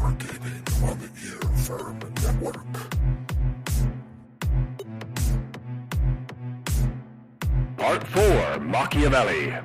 Wargaming on the Earworm Network. Part 4, Machiavelli.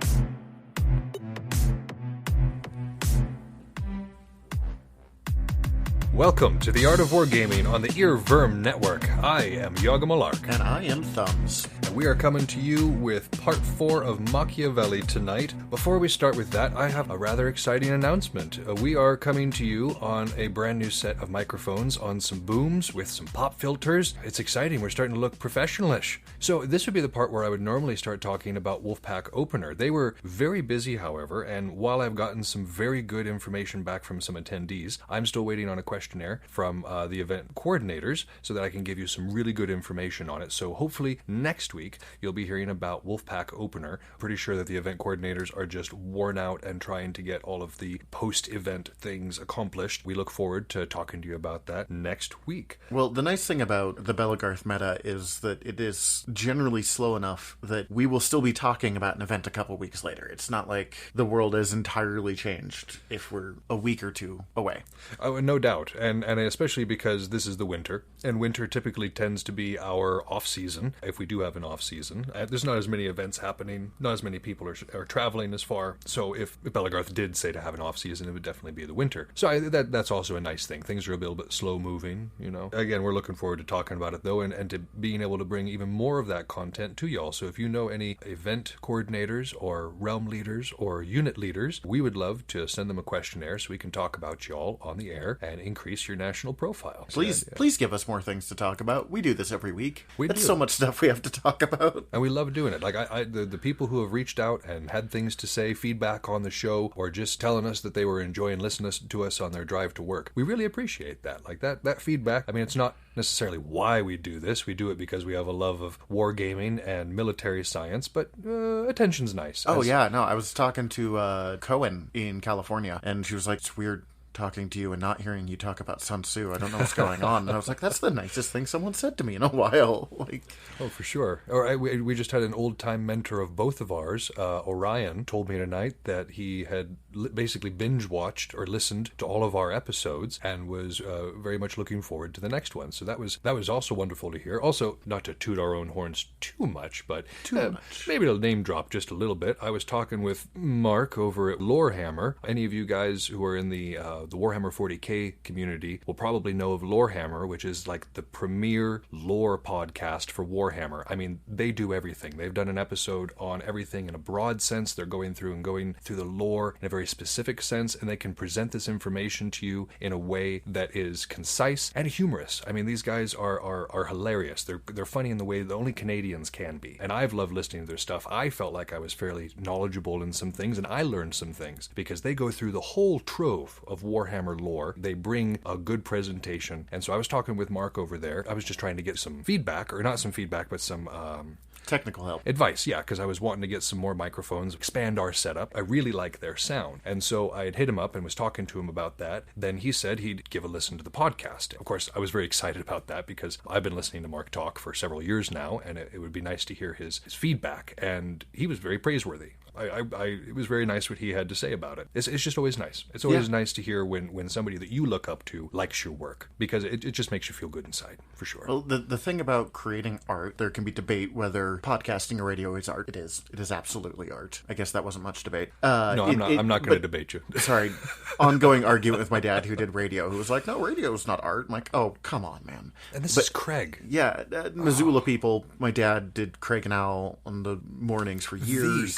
Welcome to the Art of Wargaming on the Earworm Network. I am Yaga Malark. And I am Thumbs. And we are coming to you with Part 4 of Machiavelli tonight. Before we start with that, I have a rather exciting announcement. We are coming to you on a brand new set of microphones on some booms with some pop filters. It's exciting. We're starting to look professionalish. So this would be the part where I would normally start talking about Wolfpack Opener. They were very busy, however, and while I've gotten some very good information back from some attendees, I'm still waiting on a questionnaire from the event coordinators so that I can give you some really good information on it. So hopefully next week you'll be hearing about Wolfpack Opener. Pretty sure that the event coordinators are just worn out and trying to get all of the post-event things accomplished. We look forward to talking to you about that next week. Well, the nice thing about the Belagarth meta is that it is generally slow enough that we will still be talking about an event a couple weeks later. It's not like the world has entirely changed if we're a week or two away. Oh, no doubt. And especially because this is the winter, and winter typically tends to be our off-season, if we do have an off-season. There's not as many events happening, not as many people are traveling as far, so if Belagarth did say to have an off-season, it would definitely be the winter. So that's also a nice thing. Things are a little bit slow-moving, you know. Again, we're looking forward to talking about it, though, and to being able to bring even more of that content to y'all. So if you know any event coordinators or realm leaders or unit leaders, we would love to send them a questionnaire so we can talk about y'all on the air and increase your national profile. Please give us more things to talk about. We do this every week. That's do. So much stuff we have to talk about. And we love doing it. Like the people who have reached out and had things to say, feedback on the show, or just telling us that they were enjoying listening to us on their drive to work. We really appreciate that. Like that feedback. I mean, it's not necessarily why we do this. We do it because we have a love of wargaming and military science, but attention's nice. Oh, yeah. No, I was talking to Cohen in California, and she was like, it's weird talking to you and not hearing you talk about Sun Tzu. I don't know what's going on. And I was like, that's the nicest thing someone said to me in a while. Oh, for sure. We just had an old-time mentor of both of ours, Orion, told me tonight that he had basically binge-watched or listened to all of our episodes and was very much looking forward to the next one. So that was also wonderful to hear. Also, not to toot our own horns too much, but maybe to name drop just a little bit. I was talking with Mark over at Lorehammer. Any of you guys who are in the Warhammer 40k community will probably know of Lorehammer, which is like the premier lore podcast for Warhammer. I mean, they do everything. They've done an episode on everything in a broad sense. They're going through the lore in a very specific sense, and they can present this information to you in a way that is concise and humorous. I mean, these guys are hilarious. They're funny in the way that only Canadians can be. And I've loved listening to their stuff. I felt like I was fairly knowledgeable in some things, and I learned some things because they go through the whole trove of Warhammer lore. They bring a good presentation. And so I was talking with Mark over there. I was just trying to get some feedback, or not some feedback, but some technical help. Advice, yeah, because I was wanting to get some more microphones, expand our setup. I really like their sound. And so I had hit him up and was talking to him about that. Then he said he'd give a listen to the podcast. Of course, I was very excited about that because I've been listening to Mark talk for several years now, and it would be nice to hear his feedback. And he was very praiseworthy. It was very nice what he had to say about it. It's just always nice. It's always nice to hear when somebody that you look up to likes your work, because it just makes you feel good inside, for sure. Well, the thing about creating art, there can be debate whether podcasting or radio is art. It is absolutely art. I guess that wasn't much debate. No, I'm not going to debate you. Sorry. Ongoing argument with my dad who did radio, who was like, no, radio is not art. I'm like, oh, come on, man. And this is Craig. Yeah, Missoula people. My dad did Craig and Al on the mornings for years.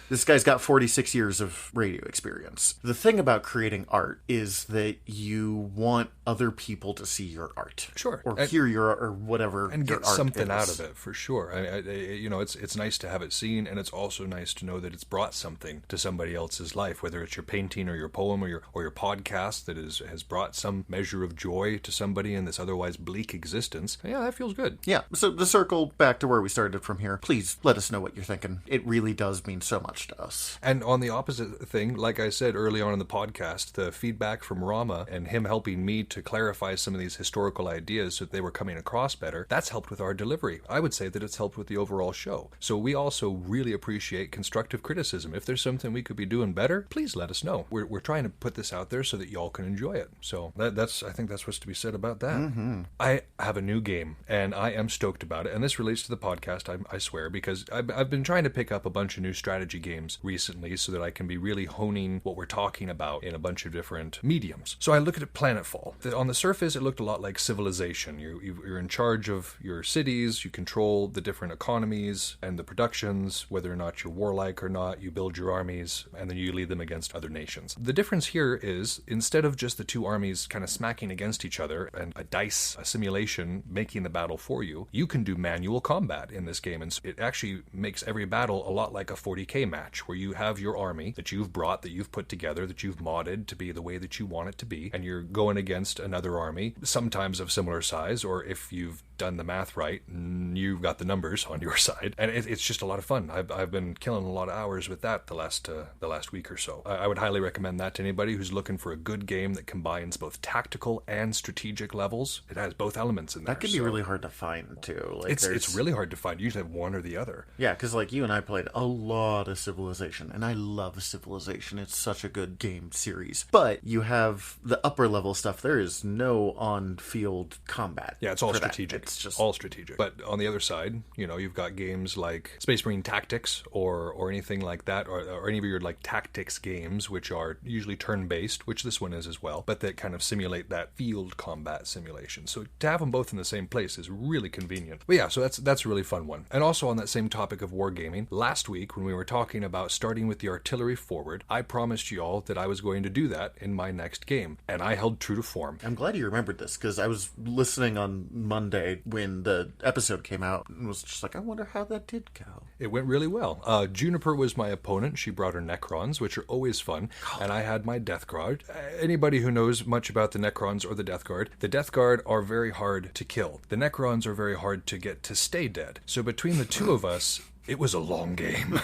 This guy's got 46 years of radio experience. The thing about creating art is that you want other people to see your art. Sure. Or hear your art, or whatever. And get something out of it, for sure. It's nice to have it seen, and it's also nice to know that it's brought something to somebody else's life, whether it's your painting or your poem or your podcast that has brought some measure of joy to somebody in this otherwise bleak existence. Yeah, that feels good. Yeah. So to circle back to where we started from here, please let us know what you're thinking. It really does mean so much much to us. And on the opposite thing, like I said early on in the podcast, the feedback from Rama and him helping me to clarify some of these historical ideas so that they were coming across better, that's helped with our delivery. I would say that it's helped with the overall show. So we also really appreciate constructive criticism. If there's something we could be doing better, please let us know. We're trying to put this out there so that y'all can enjoy it. So I think that's what's to be said about that. Mm-hmm. I have a new game, and I am stoked about it. And this relates to the podcast, I swear, because I've been trying to pick up a bunch of new strategy games recently so that I can be really honing what we're talking about in a bunch of different mediums. So I looked at Planetfall. On the surface, it looked a lot like Civilization. You're in charge of your cities, you control the different economies and the productions, whether or not you're warlike or not, you build your armies, and then you lead them against other nations. The difference here is, instead of just the two armies kind of smacking against each other and a simulation making the battle for you, you can do manual combat in this game, and it actually makes every battle a lot like a 40k match, where you have your army that you've brought, that you've put together, that you've modded to be the way that you want it to be, and you're going against another army, sometimes of similar size, or if you've done the math right, you've got the numbers on your side, and it's just a lot of fun. I've been killing a lot of hours with that the last week or so. I would highly recommend that to anybody who's looking for a good game that combines both tactical and strategic levels. It has both elements in there. That can be really hard to find too. Like it's really hard to find. You usually have one or the other. Yeah, because like you and I played a lot of Civilization, and I love Civilization. It's such a good game series. But you have the upper level stuff. There is no on-field combat. Yeah, it's all strategic. It's just all strategic. But on the other side, you've got games like Space Marine Tactics or anything like that, or any of your like tactics games, which are usually turn-based, which this one is as well, but that kind of simulate that field combat simulation. So to have them both in the same place is really convenient. But yeah, so that's a really fun one. And also on that same topic of wargaming, last week when we were talking about starting with the artillery forward, I promised you all that I was going to do that in my next game, and I held true to form. I'm glad you remembered this, because I was listening on Monday when the episode came out and was just like, I wonder how that did go. It went really well. Juniper was my opponent. She brought her Necrons, which are always fun, and I had my Death Guard. Anybody who knows much about the Necrons or the Death Guard are very hard to kill. The Necrons are very hard to get to stay dead. So between the two of us, it was a long game.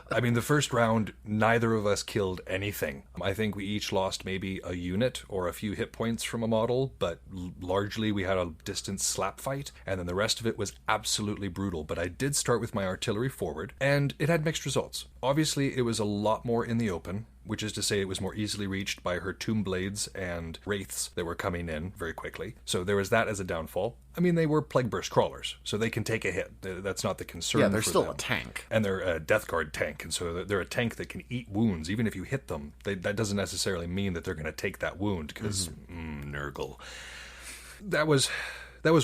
I mean, the first round, neither of us killed anything. I think we each lost maybe a unit or a few hit points from a model, but largely we had a distance slap fight, and then the rest of it was absolutely brutal. But I did start with my artillery forward, and it had mixed results. Obviously, it was a lot more in the open, which is to say it was more easily reached by her tomb blades and wraiths that were coming in very quickly. So there was that as a downfall. I mean, they were Plague Burst crawlers, so they can take a hit. That's not the concern. Yeah, they're for still them. A tank. And they're a Death Guard tank, and so they're a tank that can eat wounds. Even if you hit them, that doesn't necessarily mean that they're going to take that wound, because, Nurgle. That was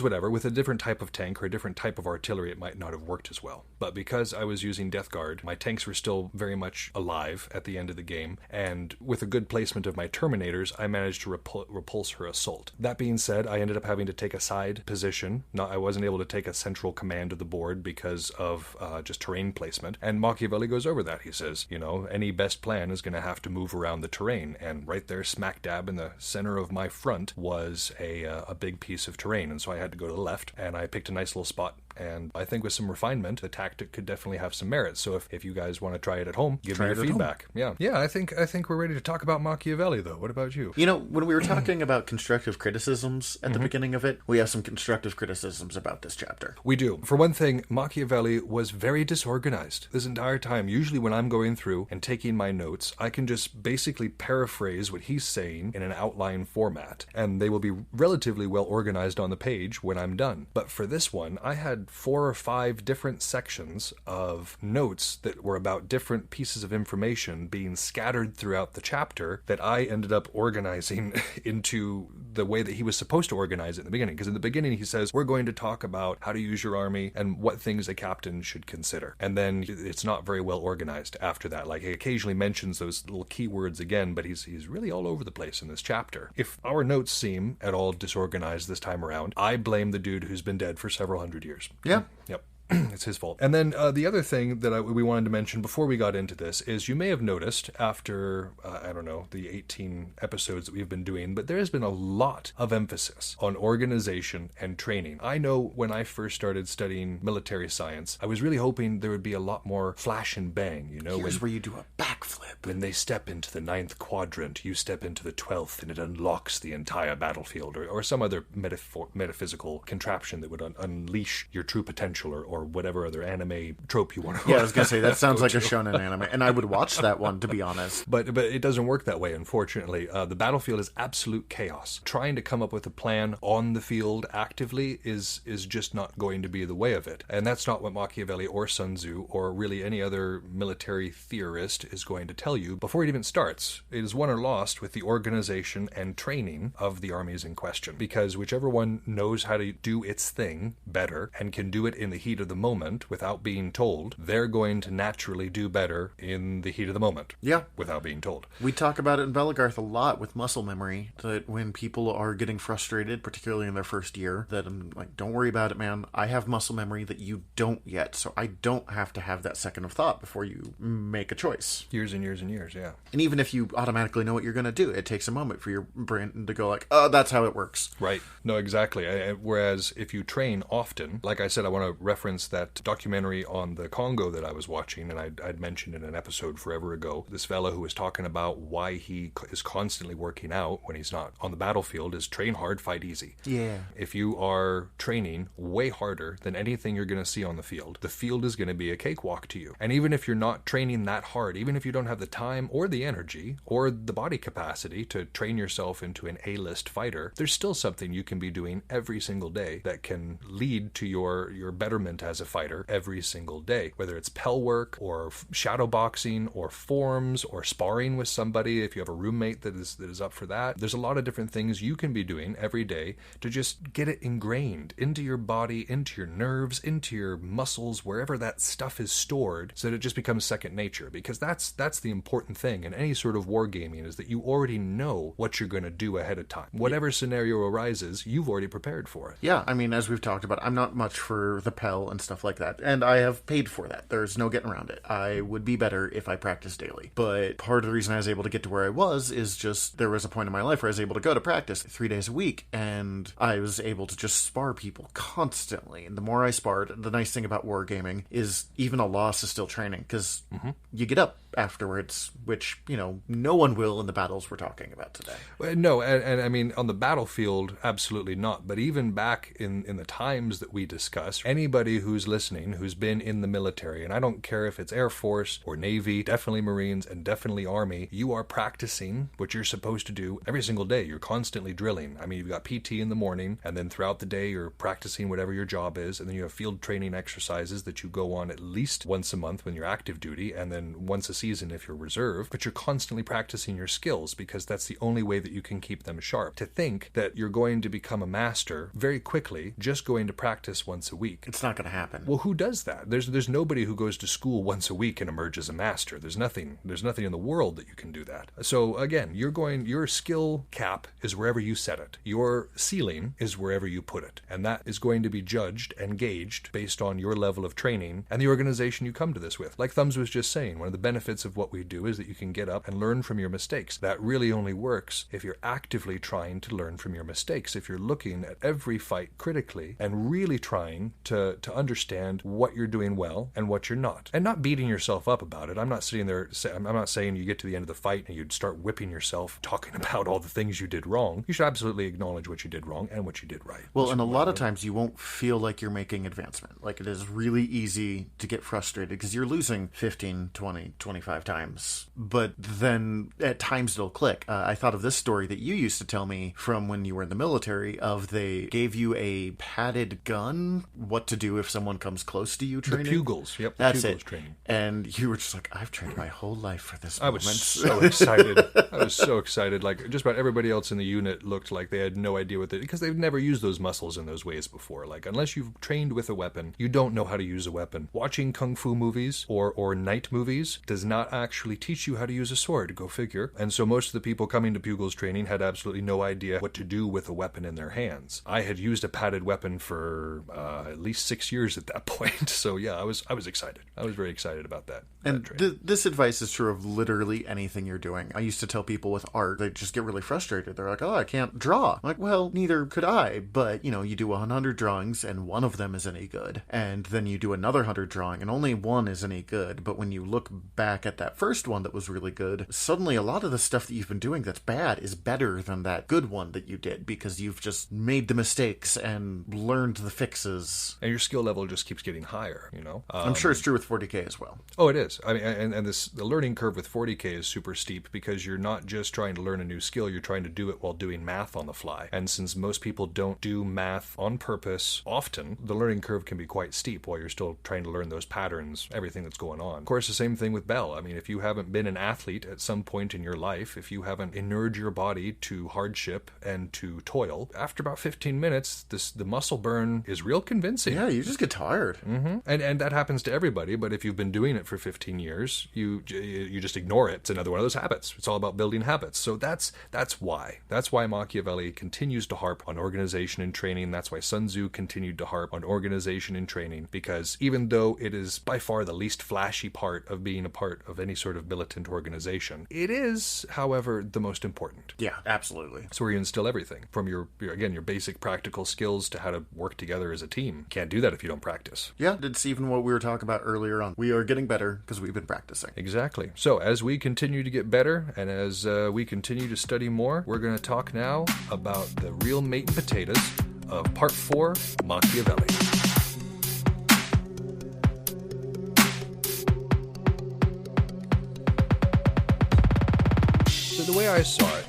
whatever. With a different type of tank or a different type of artillery, it might not have worked as well. But because I was using Death Guard, my tanks were still very much alive at the end of the game, and with a good placement of my Terminators, I managed to repulse her assault. That being said, I ended up having to take a side position. I wasn't able to take a central command of the board because of just terrain placement. And Machiavelli goes over that. He says, any best plan is going to have to move around the terrain. And right there, smack dab in the center of my front, was a big piece of terrain. And so I had to go to the left, and I picked a nice little spot, and I think with some refinement, the tactic could definitely have some merit. So if you guys want to try it at home, give me your feedback. Yeah, I think we're ready to talk about Machiavelli, though. What about you? When we were talking about constructive criticisms at the beginning of it, we have some constructive criticisms about this chapter. We do. For one thing, Machiavelli was very disorganized this entire time. Usually when I'm going through and taking my notes, I can just basically paraphrase what he's saying in an outline format, and they will be relatively well organized on the page when I'm done. But for this one, I had 4 or 5 different sections of notes that were about different pieces of information being scattered throughout the chapter that I ended up organizing into the way that he was supposed to organize it in the beginning. Because in the beginning he says, we're going to talk about how to use your army and what things a captain should consider. And then it's not very well organized after that. Like, he occasionally mentions those little keywords again, but he's really all over the place in this chapter. If our notes seem at all disorganized this time around, I blame the dude who's been dead for several hundred years. Yeah. Yep. It's his fault. And then the other thing that we wanted to mention before we got into this is you may have noticed after, I don't know, the 18 episodes that we've been doing, but there has been a lot of emphasis on organization and training. I know when I first started studying military science, I was really hoping there would be a lot more flash and bang, you know. Here's where you do a backflip. When they step into the 9th quadrant, you step into the 12th, and it unlocks the entire battlefield, or some other metaphysical contraption that would unleash your true potential, or whatever other anime trope you want to. Yeah, I was gonna say that sounds like a shonen anime, and I would watch that one, to be honest. But it doesn't work that way, unfortunately. The battlefield is absolute chaos. Trying to come up with a plan on the field actively is just not going to be the way of it, and that's not what Machiavelli or Sun Tzu or really any other military theorist is going to tell you before it even starts. It is won or lost with the organization and training of the armies in question, because whichever one knows how to do its thing better and can do it in the heat of the moment without being told, they're going to naturally do better in the heat of the moment. Yeah. Without being told. We talk about it in Belagarth a lot with muscle memory, that when people are getting frustrated, particularly in their first year, that I'm like, don't worry about it, man. I have muscle memory that you don't yet, so I don't have to have that second of thought before you make a choice. Years and years and years, yeah. And even if you automatically know what you're going to do, it takes a moment for your brain to go like, oh, that's how it works. Right. No, exactly. Whereas if you train often, like I said, I want to reference that documentary on the Congo that I was watching, and I'd mentioned in an episode forever ago, this fellow who was talking about why he is constantly working out when he's not on the battlefield is train hard, fight easy. Yeah. If you are training way harder than anything you're going to see on the field is going to be a cakewalk to you. And even if you're not training that hard, even if you don't have the time or the energy or the body capacity to train yourself into an A-list fighter, there's still something you can be doing every single day that can lead to your betterment as a fighter every single day, whether it's Pell work or shadow boxing or forms or sparring with somebody if you have a roommate that is up for that. There's a lot of different things you can be doing every day to just get it ingrained into your body, into your nerves, into your muscles, wherever that stuff is stored, so that it just becomes second nature. Because that's the important thing in any sort of wargaming, is that you already know what you're going to do ahead of time. Whatever scenario arises, you've already prepared for it. Yeah, I mean, as we've talked about, I'm not much for the Pell and stuff like that, and I have paid for that. There's no getting around it. I would be better if I practiced daily. But part of the reason I was able to get to where I was is just there was a point in my life where I was able to go to practice 3 days a week, and I was able to just spar people constantly. And the more I sparred, the nice thing about wargaming is even a loss is still training, because you get up afterwards, which, you know, no one will in the battles we're talking about today. No, and I mean, on the battlefield, absolutely not. But even back in the times that we discuss, anybody who's listening, who's been in the military, and I don't care if it's Air Force or Navy, definitely Marines and definitely Army, you are practicing what you're supposed to do every single day. You're constantly drilling. I mean, you've got PT in the morning, and then throughout the day, you're practicing whatever your job is, and then you have field training exercises that you go on at least once a month when you're active duty, and then once a season if you're reserve. But you're constantly practicing your skills, because that's the only way that you can keep them sharp. To think that you're going to become a master very quickly just going to practice once a week, it's not going to happen. Well, who does that? There's nobody who goes to school once a week and emerges a master. There's nothing in the world that you can do that. So again, your skill cap is wherever you set it. Your ceiling is wherever you put it. And that is going to be judged and gauged based on your level of training and the organization you come to this with. Like Thumbs was just saying, one of the benefits of what we do is that you can get up and learn from your mistakes. That really only works if you're actively trying to learn from your mistakes. If you're looking at every fight critically and really trying to understand what you're doing well and what you're not. And not beating yourself up about it. I'm not sitting there, I'm not saying you get to the end of the fight and you'd start whipping yourself talking about all the things you did wrong. You should absolutely acknowledge what you did wrong and what you did right. Well, and a lot of times you won't feel like you're making advancement. Like, it is really easy to get frustrated because you're losing 15, 20, 25 times. But then at times it'll click. I thought of this story that you used to tell me from when you were in the military, of they gave you a padded gun, what to do if someone comes close to you training. The pugils. Yep, the That's pugils it. training. And you were just like, I've trained my whole life for this I moment. was so excited. I was so excited. Like, just about everybody else in the unit looked like they had no idea what because they've never used those muscles in those ways before. Like, unless you've trained with a weapon, you don't know how to use a weapon. Watching kung fu movies or night movies does not actually teach you how to use a sword, go figure. And so most of the people coming to Pugil's training had absolutely no idea what to do with a weapon in their hands. I had used a padded weapon for at least 6 years at that point. So yeah, I was excited. I was very excited about that. And this advice is true of literally anything you're doing. I used to tell people with art, they just get really frustrated. They're like, oh, I can't draw. I'm like, well, neither could I. But, you do 100 drawings and one of them is any good. And then you do another 100 drawing and only one is any good. But when you look back at that first one that was really good, suddenly a lot of the stuff that you've been doing that's bad is better than that good one that you did because you've just made the mistakes and learned the fixes. And your skill level just keeps getting higher, I'm sure it's true with 40K as well. Oh, it is. I mean, and the learning curve with 40K is super steep because you're not just trying to learn a new skill, you're trying to do it while doing math on the fly. And since most people don't do math on purpose often, the learning curve can be quite steep while you're still trying to learn those patterns, everything that's going on. Of course, the same thing with Bell. I mean, if you haven't been an athlete at some point in your life, if you haven't inured your body to hardship and to toil, after about 15 minutes, the muscle burn is real convincing. Yeah, you just get tired. Mm-hmm. And that happens to everybody, but if you've been doing it for 15 years, you just ignore it. It's another one of those habits. It's all about building habits. So that's why. That's why Machiavelli continues to harp on organization and training. That's why Sun Tzu continued to harp on organization and training, because even though it is by far the least flashy part of being a part of any sort of militant organization, it is, however, the most important. Yeah, absolutely. It's where you instill everything from your basic practical skills to how to work together as a team. Can't do that if you don't practice. Yeah, it's even what we were talking about earlier on. We are getting better because we've been practicing. Exactly. So as we continue to get better and as we continue to study more, we're going to talk now about the real meat and potatoes of Part 4, Machiavelli. So the way I saw it,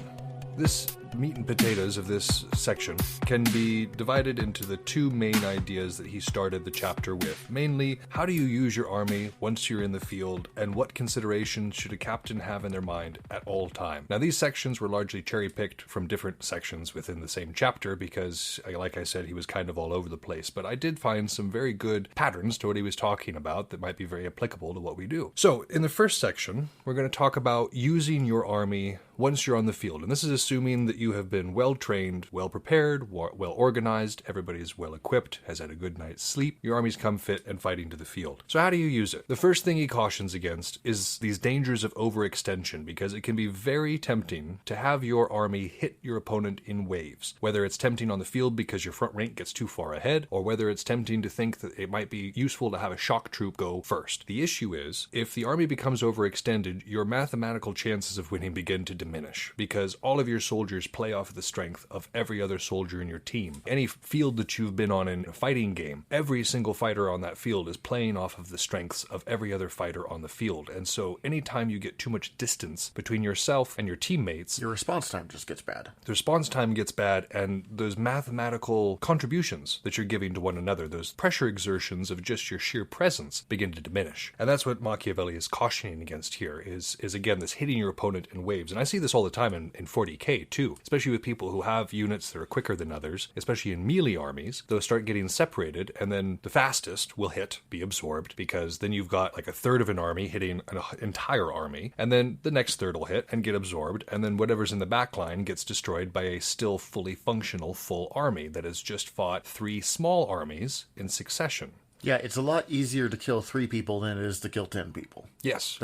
this meat and potatoes of this section can be divided into the two main ideas that he started the chapter with. Mainly, how do you use your army once you're in the field, and what considerations should a captain have in their mind at all time? Now, these sections were largely cherry-picked from different sections within the same chapter because, like I said, he was kind of all over the place, but I did find some very good patterns to what he was talking about that might be very applicable to what we do. So, in the first section, we're going to talk about using your army once you're on the field, and this is assuming that you have been well trained, well prepared, well organized, everybody's well equipped, has had a good night's sleep, your army's come fit and fighting to the field. So how do you use it? The first thing he cautions against is these dangers of overextension, because it can be very tempting to have your army hit your opponent in waves. Whether it's tempting on the field because your front rank gets too far ahead, or whether it's tempting to think that it might be useful to have a shock troop go first. The issue is, if the army becomes overextended, your mathematical chances of winning begin to diminish, because all of your soldiers play off the strength of every other soldier in your team. Any field that you've been on in a fighting game, every single fighter on that field is playing off of the strengths of every other fighter on the field. And so anytime you get too much distance between yourself and your teammates, your response time just gets bad. The response time gets bad, and those mathematical contributions that you're giving to one another, those pressure exertions of just your sheer presence, begin to diminish. And that's what Machiavelli is cautioning against here, is again, this hitting your opponent in waves. And I see this all the time in 40K too, especially with people who have units that are quicker than others, especially in melee armies. They'll start getting separated, and then the fastest will be absorbed, because then you've got like a third of an army hitting an entire army, and then the next third will hit and get absorbed, and then whatever's in the back line gets destroyed by a still fully functional full army that has just fought 3 small armies in succession. Yeah, it's a lot easier to kill 3 people than it is to kill 10 people. Yes.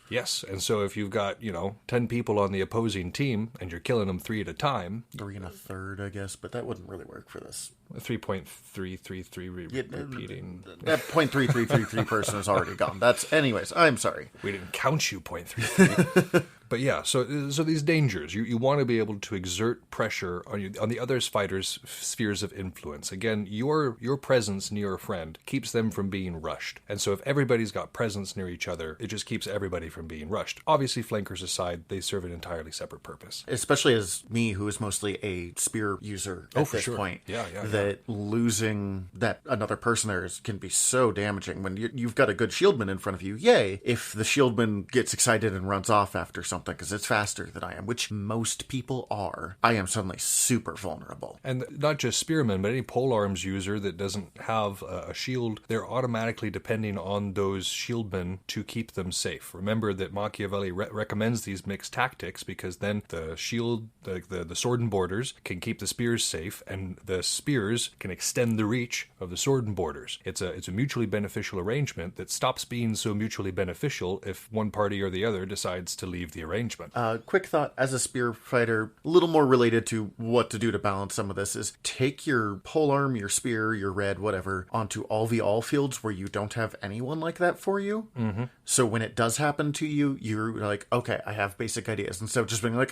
Yes, and so if you've got, 10 people on the opposing team and you're killing them 3 at a time... 3 and a third, I guess, but that wouldn't really work for this. 3.333 repeating. That .3333 person is already gone. Anyways, I'm sorry. We didn't count you .33. But yeah, so these dangers, you want to be able to exert pressure on the other fighters' spheres of influence. Again, your presence near a friend keeps them from being rushed. And so if everybody's got presence near each other, it just keeps everybody from being rushed. Obviously, flankers aside, they serve an entirely separate purpose. Especially as me, who is mostly a spear user at this point. Yeah. that losing that another person there can be so damaging. When you've got a good shieldman in front of you, yay. If the shieldman gets excited and runs off after something because it's faster than I am, which most people are, I am suddenly super vulnerable. And not just spearmen, but any polearms user that doesn't have a shield, they're automatically depending on those shieldmen to keep them safe. Remember that Machiavelli recommends these mixed tactics because then the shield, the sword and borders can keep the spears safe, and the spears can extend the reach of the sword and borders. It's a mutually beneficial arrangement that stops being so mutually beneficial if one party or the other decides to leave the arrangement. Quick thought, as a spear fighter, a little more related to what to do to balance some of this is take your polearm, your spear, your red, whatever, onto all v all fields where you don't have anyone like that for you. Mm-hmm. So when it does happen to you, you're like, okay, I have basic ideas. Instead of just being like,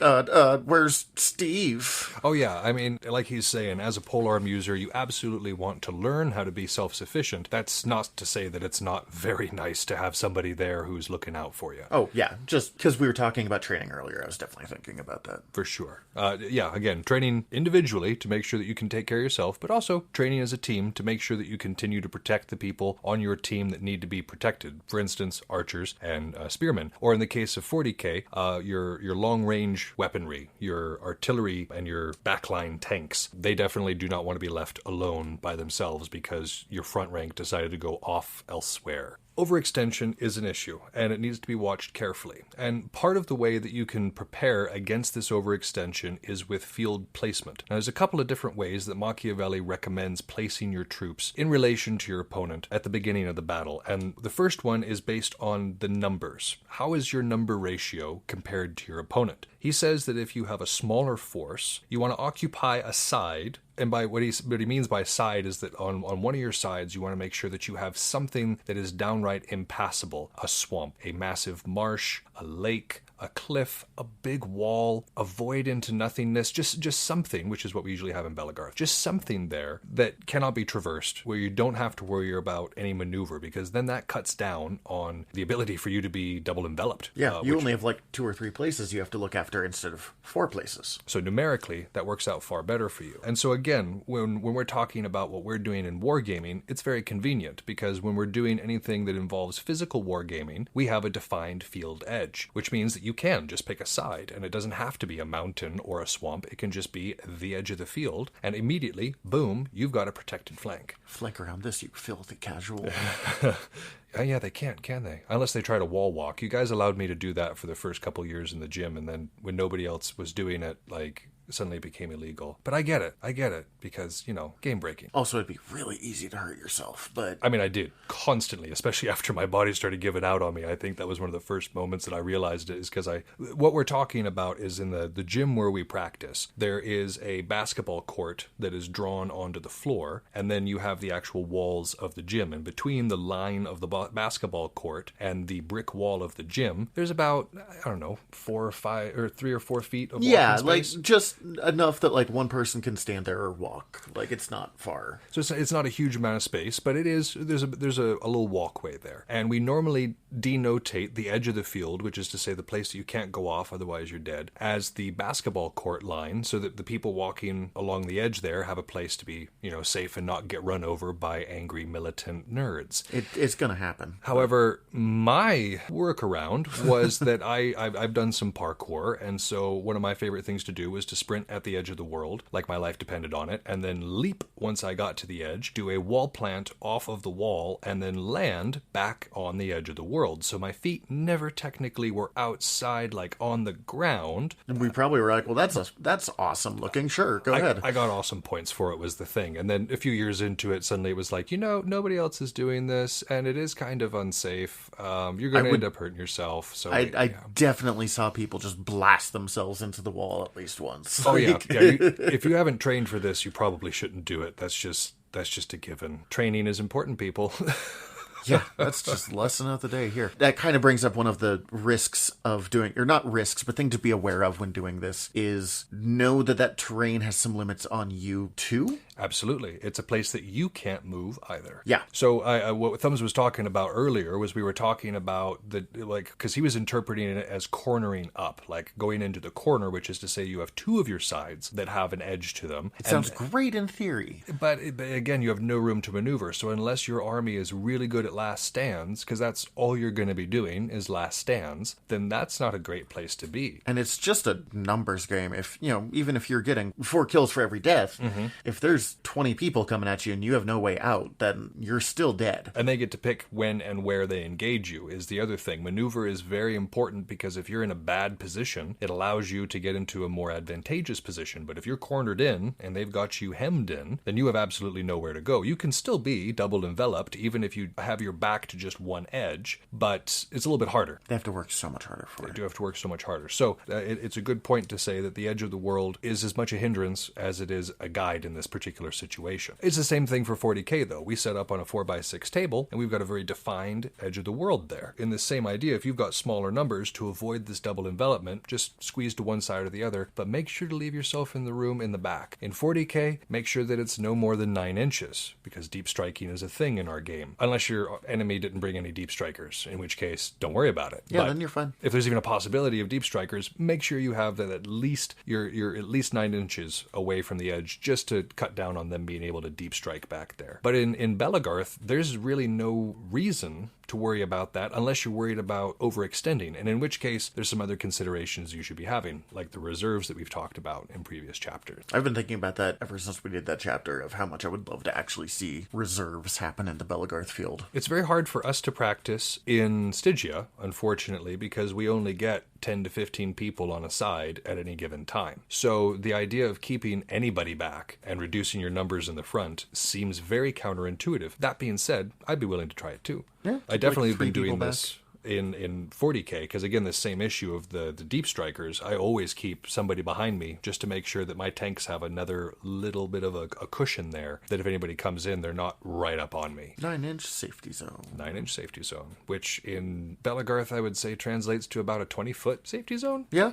where's Steve? Oh yeah, I mean, like he's saying, as a polearm user, you absolutely want to learn how to be self-sufficient. That's not to say that it's not very nice to have somebody there who's looking out for you. Oh yeah, just because we were talking about training earlier, I was definitely thinking about that. For sure. Yeah, again, training individually to make sure that you can take care of yourself, but also training as a team to make sure that you continue to protect the people on your team that need to be protected. For instance, archers and spearmen. Or in the case of 40k, your long-range weaponry, your artillery and your backline tanks. They definitely do not want to be left alone by themselves because your front rank decided to go off elsewhere. Overextension is an issue, and it needs to be watched carefully. And part of the way that you can prepare against this overextension is with field placement. Now, there's a couple of different ways that Machiavelli recommends placing your troops in relation to your opponent at the beginning of the battle. And the first one is based on the numbers. How is your number ratio compared to your opponent? He says that if you have a smaller force, you want to occupy a side. And by what he means by side is that on one of your sides, you want to make sure that you have something that is downright impassable. A swamp, a massive marsh, a lake, a cliff, a big wall, a void into nothingness, just something, which is what we usually have in Belagarth. Just something there that cannot be traversed, where you don't have to worry about any maneuver, because then that cuts down on the ability for you to be double enveloped. Yeah, you only have like 2 or 3 places you have to look after instead of 4 places. So numerically, that works out far better for you. And so again, when we're talking about what we're doing in wargaming, it's very convenient, because when we're doing anything that involves physical wargaming, we have a defined field edge, which means that you can just pick a side, and it doesn't have to be a mountain or a swamp. It can just be the edge of the field, and immediately, boom, you've got a protected flank. Flank around this, you filthy casual. Yeah, they can't, can they? Unless they try to wall walk. You guys allowed me to do that for the first couple years in the gym, and then when nobody else was doing it, like, suddenly it became illegal. But I get it, because, game breaking. Also, it'd be really easy to hurt yourself, but... I mean, I did, constantly, especially after my body started giving out on me. I think that was one of the first moments that I realized it, is because what we're talking about is in the gym where we practice, there is a basketball court that is drawn onto the floor, and then you have the actual walls of the gym. And between the line of the basketball court and the brick wall of the gym, there's about, 4 or 5 or 3 or 4 feet of walking space. Like, just enough that like one person can stand there or walk. Like, it's not far. So it's not a huge amount of space, but it is. There's a little walkway there, and we normally denotate the edge of the field, which is to say the place that you can't go off, otherwise you're dead, as the basketball court line, so that the people walking along the edge there have a place to be, safe and not get run over by angry militant nerds. It's gonna happen. However, my workaround was that I've done some parkour, and so one of my favorite things to do was to sprint at the edge of the world, like my life depended on it, and then leap once I got to the edge, do a wall plant off of the wall, and then land back on the edge of the world. So my feet never technically were outside, like on the ground. And we probably were like, well, that's awesome looking. Sure, go ahead. I got awesome points for it, was the thing. And then a few years into it, suddenly it was like, nobody else is doing this, and it is kind of unsafe. You're going to end up hurting yourself. So I definitely saw people just blast themselves into the wall at least once. Oh yeah. If you haven't trained for this, you probably shouldn't do it. That's just a given. Training is important, people. Yeah, that's just lesson of the day here. That kind of brings up one of the risks of doing, or not risks, but thing to be aware of when doing this is know that terrain has some limits on you too. Absolutely. It's a place that you can't move either. Yeah. So what Thumbs was talking about earlier was we were talking about because he was interpreting it as cornering up, like going into the corner, which is to say you have two of your sides that have an edge to them. It sounds great in theory. But again, you have no room to maneuver. So unless your army is really good at last stands, because that's all you're going to be doing is last stands, then that's not a great place to be. And it's just a numbers game. If, even if you're getting 4 kills for every death, if there's 20 people coming at you and you have no way out, then you're still dead. And they get to pick when and where they engage you is the other thing. Maneuver is very important because if you're in a bad position, it allows you to get into a more advantageous position. But if you're cornered in and they've got you hemmed in, then you have absolutely nowhere to go. You can still be double enveloped, even if you have your back to just one edge, but it's a little bit harder. They have to work so much harder for it. They do have to work so much harder. So it's a good point to say that the edge of the world is as much a hindrance as it is a guide in this particular situation. It's the same thing for 40K, though. We set up on a 4x6 table, and we've got a very defined edge of the world there. In this same idea, if you've got smaller numbers, to avoid this double envelopment, just squeeze to one side or the other, but make sure to leave yourself in the room in the back. In 40K, make sure that it's no more than 9 inches, because deep striking is a thing in our game. Unless your enemy didn't bring any deep strikers, in which case, don't worry about it. Yeah, but then you're fine. if there's even a possibility of deep strikers, make sure you have that at least you're at least 9 inches away from the edge, just to cut down on them being able to deep strike back there. But in Belagarth, there's really no reason to worry about that unless you're worried about overextending, and in which case there's some other considerations you should be having, like the reserves that we've talked about in previous chapters. I've been thinking about that ever since we did that chapter of how much I would love to actually see reserves happen in the Belagarth field. It's very hard for us to practice in Stygia, unfortunately, because we only get 10 to 15 people on a side at any given time. So the idea of keeping anybody back and reducing your numbers in the front seems very counterintuitive. That being said, I'd be willing to try it too. Yeah, I definitely have like been 3 doing people this in 40K, because again, the same issue of the deep strikers, I always keep somebody behind me just to make sure that my tanks have another little bit of a cushion there, that if anybody comes in, they're not right up on me. 9-inch safety zone. 9-inch safety zone, which in Belagarth I would say translates to about a 20-foot safety zone? Yeah. ...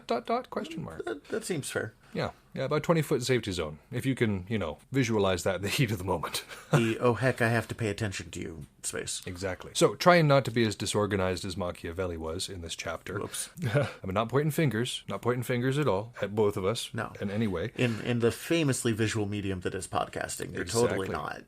Question mark. That seems fair. Yeah, about 20-foot safety zone. If you can, visualize that in the heat of the moment. Oh heck, I have to pay attention to you space. Exactly. So trying not to be as disorganized as Machiavelli was in this chapter. Whoops. I'm not pointing fingers at all at both of us. No. In any way. In the famously visual medium that is podcasting, you're totally not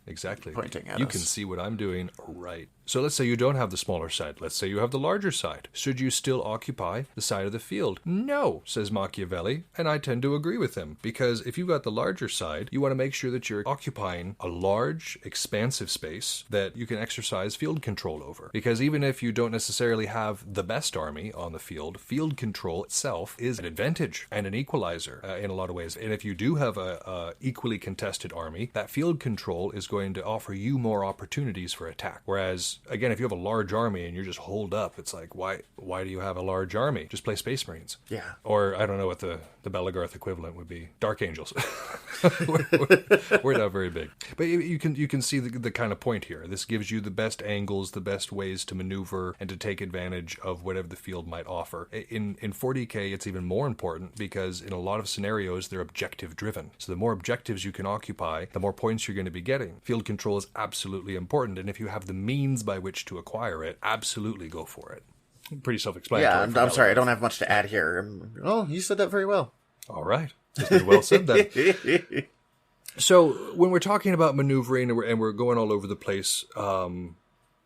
pointing at us. You can see what I'm doing right. So let's say you don't have the smaller side. Let's say you have the larger side. Should you still occupy the side of the field? No, says Machiavelli, and I tend to agree with him, because if you've got the larger side, you want to make sure that you're occupying a large, expansive space that you can exercise field control over. Because even if you don't necessarily have the best army on the field control itself is an advantage and an equalizer in a lot of ways. And if you do have a equally contested army, that field control is going to offer you more opportunities for attack. Whereas, again, if you have a large army and you're just holed up, it's like, why do you have a large army? Just play Space Marines. Yeah. Or I don't know what the Belagarth equivalent would be. Dark Angels. we're not very big. But you can see the kind of point here. This gives you the best angles, the best ways to maneuver and to take advantage of whatever the field might offer. In 40K, it's even more important because in a lot of scenarios, they're objective driven. So the more objectives you can occupy, the more points you're going to be getting. Field control is absolutely important. And if you have the means by which to acquire it, absolutely go for it. Pretty self-explanatory. Yeah, I'm sorry. I don't have much to add here. Oh, you said that very well. All right. It's been well said then. So when we're talking about maneuvering and we're going all over the place,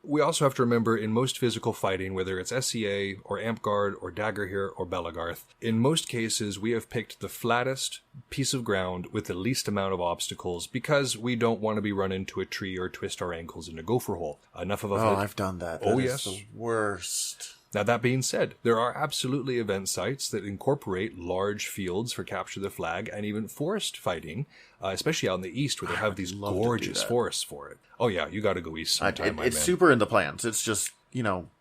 we also have to remember in most physical fighting, whether it's SCA or Amtgard or Dagorhir or Belagarth, in most cases we have picked the flattest piece of ground with the least amount of obstacles because we don't want to be run into a tree or twist our ankles in a gopher hole. Enough of a... Oh, I've done that. That is the worst. Now, that being said, there are absolutely event sites that incorporate large fields for capture the flag and even forest fighting, especially out in the east where they have these gorgeous forests for it. Oh, yeah, you got to go east sometime, It's super in the plans. It's just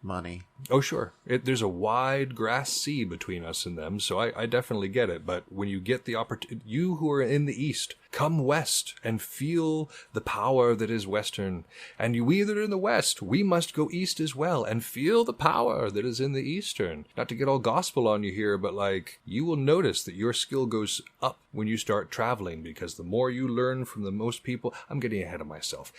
money. Oh, sure. There's a wide grass sea between us and them, so I definitely get it. But when you get the opportunity, you who are in the East, come west and feel the power that is Western. And we that are in the West, we must go east as well and feel the power that is in the Eastern. Not to get all gospel on you here, but you will notice that your skill goes up when you start traveling, because the more you learn from the most people. I'm getting ahead of myself.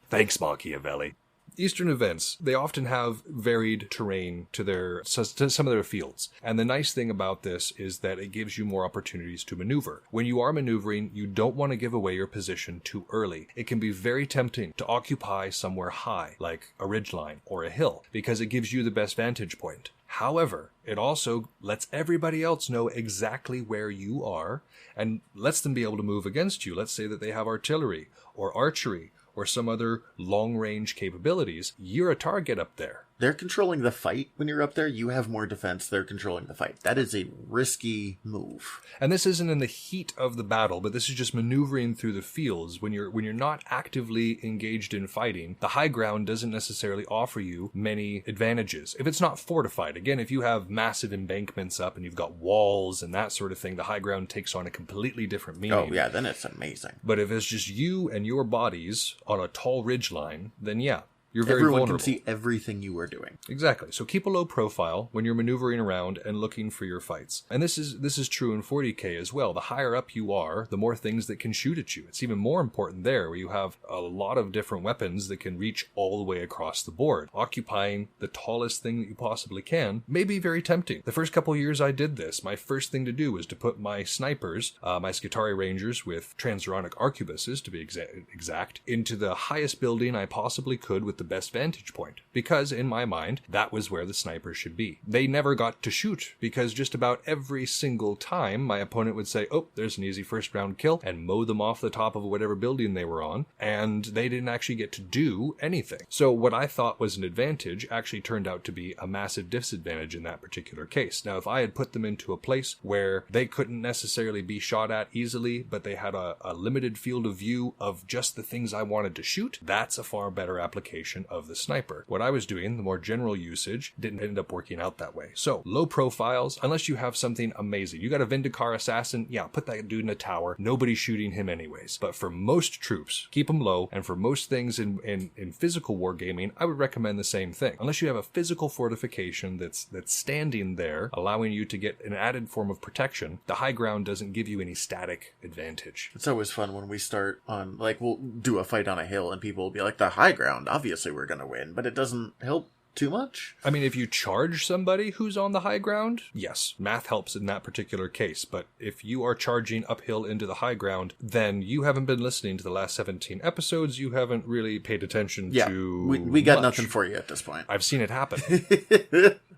Thanks, Machiavelli. Eastern events, they often have varied terrain to some of their fields. And the nice thing about this is that it gives you more opportunities to maneuver. When you are maneuvering, you don't want to give away your position too early. It can be very tempting to occupy somewhere high, like a ridgeline or a hill, because it gives you the best vantage point. However, it also lets everybody else know exactly where you are and lets them be able to move against you. Let's say that they have artillery or archery or some other long-range capabilities. You're a target up there. They're controlling the fight when you're up there. You have more defense. They're controlling the fight. That is a risky move. And this isn't in the heat of the battle, but this is just maneuvering through the fields. When you're not actively engaged in fighting, the high ground doesn't necessarily offer you many advantages. If it's not fortified, again, if you have massive embankments up and you've got walls and that sort of thing, the high ground takes on a completely different meaning. Oh, yeah, then it's amazing. But if it's just you and your bodies on a tall ridgeline, then yeah. You're very Everyone vulnerable. can see everything you are doing. Exactly. So keep a low profile when you're maneuvering around and looking for your fights. And this is true in 40K as well. The higher up you are, the more things that can shoot at you. It's even more important there, where you have a lot of different weapons that can reach all the way across the board. Occupying the tallest thing that you possibly can may be very tempting. The first couple years I did this, my first thing to do was to put my snipers, my Skitarii Rangers with transuranic arquebuses, to be exact, into the highest building I possibly could with the best vantage point, because in my mind that was where the sniper should be. They never got to shoot, because just about every single time my opponent would say, oh, there's an easy first round kill, and mow them off the top of whatever building they were on, and they didn't actually get to do anything. So what I thought was an advantage actually turned out to be a massive disadvantage in that particular case. Now, if I had put them into a place where they couldn't necessarily be shot at easily, but they had a limited field of view of just the things I wanted to shoot, that's a far better application of the sniper. What I was doing, the more general usage, didn't end up working out that way. So, low profiles, unless you have something amazing. You got a Vindicar assassin, yeah, put that dude in a tower. Nobody's shooting him anyways. But for most troops, keep them low, and for most things in physical wargaming, I would recommend the same thing. Unless you have a physical fortification that's standing there, allowing you to get an added form of protection, the high ground doesn't give you any static advantage. It's always fun when we start on, we'll do a fight on a hill and people will be like, the high ground, obviously we're going to win, but it doesn't help too much. I mean, if you charge somebody who's on the high ground, yes, math helps in that particular case. But if you are charging uphill into the high ground, then you haven't been listening to the last 17 episodes. You haven't really paid attention to we got much. nothing for you at this point. I've seen it happen.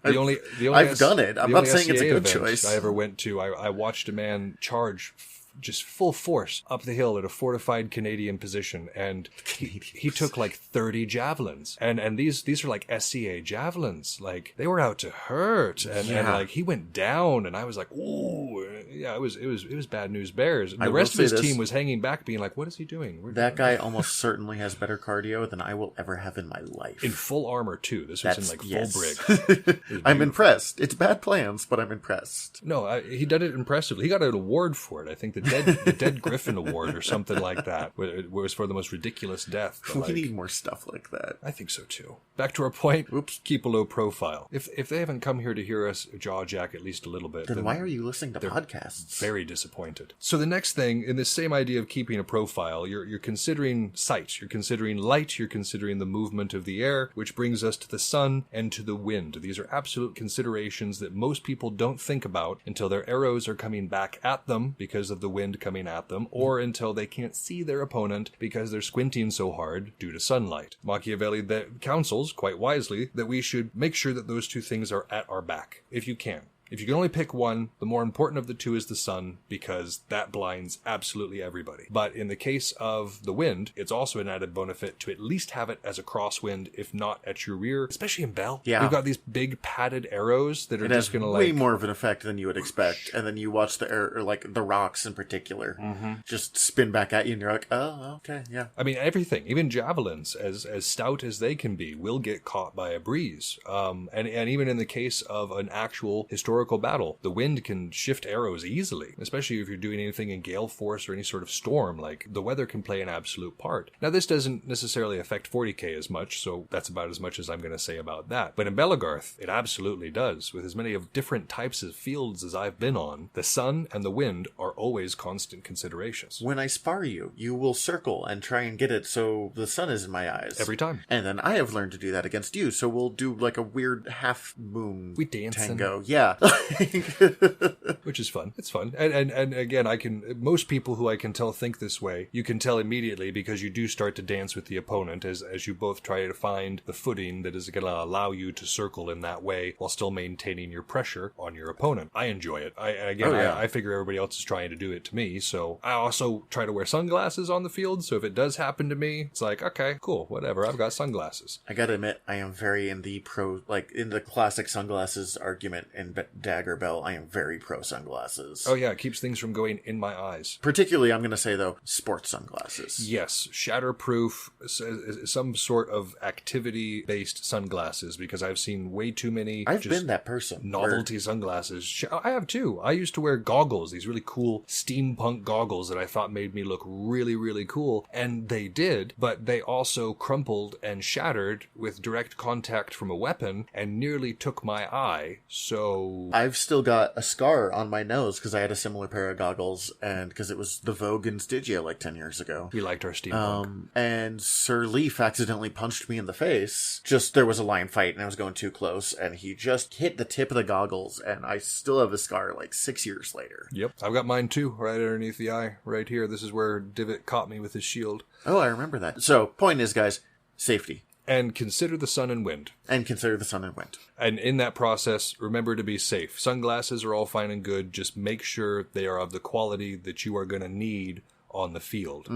I've done it. I'm not saying it's a good choice. I ever went to, I watched a man charge just full force up the hill at a fortified Canadian position, and he took 30 javelins, and these are like SCA javelins, they were out to hurt, and he went down, and I was like, ooh, yeah, it was bad news bears. And the rest of his team was hanging back, being like, what is he doing? That guy almost certainly has better cardio than I will ever have in my life. In full armor too. This was in full brig. I'm impressed. It's bad plans, but I'm impressed. No, he did it impressively. He got an award for it. I think the Dead Griffin Award or something like that. It was for the most ridiculous death. We need more stuff like that. I think so too. Back to our point. Oops. Keep a low profile. If they haven't come here to hear us jaw jack at least a little bit, then why are you listening to podcasts? Very disappointed. So the next thing, in this same idea of keeping a profile, you're considering sight, you're considering light, you're considering the movement of the air, which brings us to the sun and to the wind. These are absolute considerations that most people don't think about until their arrows are coming back at them because of the wind coming at them, or until they can't see their opponent because they're squinting so hard due to sunlight. Machiavelli counsels, quite wisely, that we should make sure that those two things are at our back, if you can. If you can only pick one, the more important of the two is the sun, because that blinds absolutely everybody. But in the case of the wind, it's also an added benefit to at least have it as a crosswind, if not at your rear, especially in Bell. Yeah. We've got these big padded arrows that are It just has going to way more of an effect than you would expect. And then you watch the air, or like the rocks in particular, just spin back at you and you're like, oh, okay, yeah. I mean, everything, even javelins, as stout as they can be, will get caught by a breeze. And even in the case of an actual historical battle, the wind can shift arrows easily, especially if you're doing anything in gale force or any sort of storm. Like, the weather can play an absolute part. Now, this doesn't necessarily affect 40k as much, so that's about as much as I'm going to say about that. But in Belagarth, it absolutely does. With as many of different types of fields as I've been on, the sun and the wind are always constant considerations. When I spar you, you will circle and try and get it so the sun is in my eyes. Every time. And then I have learned to do that against you, so we'll do like a weird half moon We dance tango. Yeah. Which is fun. It's fun. And again, most people who I can tell think this way, you can tell immediately because you do start to dance with the opponent as you both try to find the footing that is going to allow you to circle in that way while still maintaining your pressure on your opponent. I enjoy it. I figure everybody else is trying to do it to me, so I also try to wear sunglasses on the field, so if it does happen to me, it's like, okay, cool, whatever, I've got sunglasses. I gotta admit, I am very in the in the classic sunglasses argument in Dagger Bell, I am very pro sunglasses. Oh yeah, it keeps things from going in my eyes. Particularly, I'm gonna say though, sports sunglasses. Yes, shatterproof, some sort of activity-based sunglasses, because I've seen way too many. I've been that person. Novelty sunglasses. I have too. I used to wear goggles, these really cool steampunk goggles that I thought made me look really, really cool, and they did, but they also crumpled and shattered with direct contact from a weapon and nearly took my eye, so... I've still got a scar on my nose because I had a similar pair of goggles, and because it was the Vogue in Stygia like 10 years ago. We liked our steampunk. And Sir Leaf accidentally punched me in the face. There was a lion fight and I was going too close, and he just hit the tip of the goggles, and I still have a scar like 6 years later. Yep, I've got mine too, right underneath the eye, right here. This is where Divot caught me with his shield. Oh, I remember that. So, point is, guys, safety. And consider the sun and wind. And consider the sun and wind. And in that process, remember to be safe. Sunglasses are all fine and good. Just make sure they are of the quality that you are going to need on the field.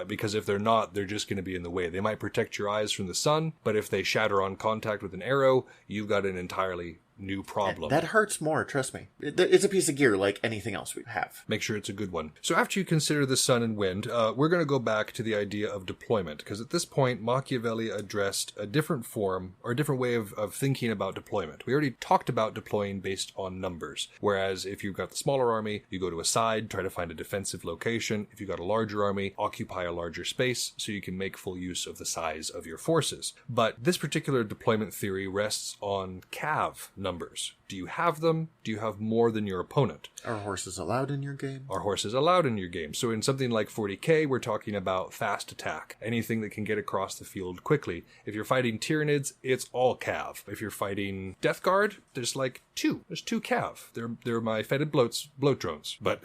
Because if they're not, they're just going to be in the way. They might protect your eyes from the sun, but if they shatter on contact with an arrow, you've got an entirely new problem. That hurts more, trust me. It's a piece of gear like anything else we have. Make sure it's a good one. So after you consider the sun and wind, we're going to go back to the idea of deployment, because at this point, Machiavelli addressed a different form, or a different way of thinking about deployment. We already talked about deploying based on numbers, whereas if you've got the smaller army, you go to a side, try to find a defensive location. If you've got a larger army, occupy a larger space so you can make full use of the size of your forces. But this particular deployment theory rests on cav numbers. Do you have them? Do you have more than your opponent? Are horses allowed in your game? Are horses allowed in your game? So in something like 40k, we're talking about fast attack. Anything that can get across the field quickly. If you're fighting Tyranids, it's all cav. If you're fighting Death Guard, there's like two. There's two cav. They're my feted bloat drones. But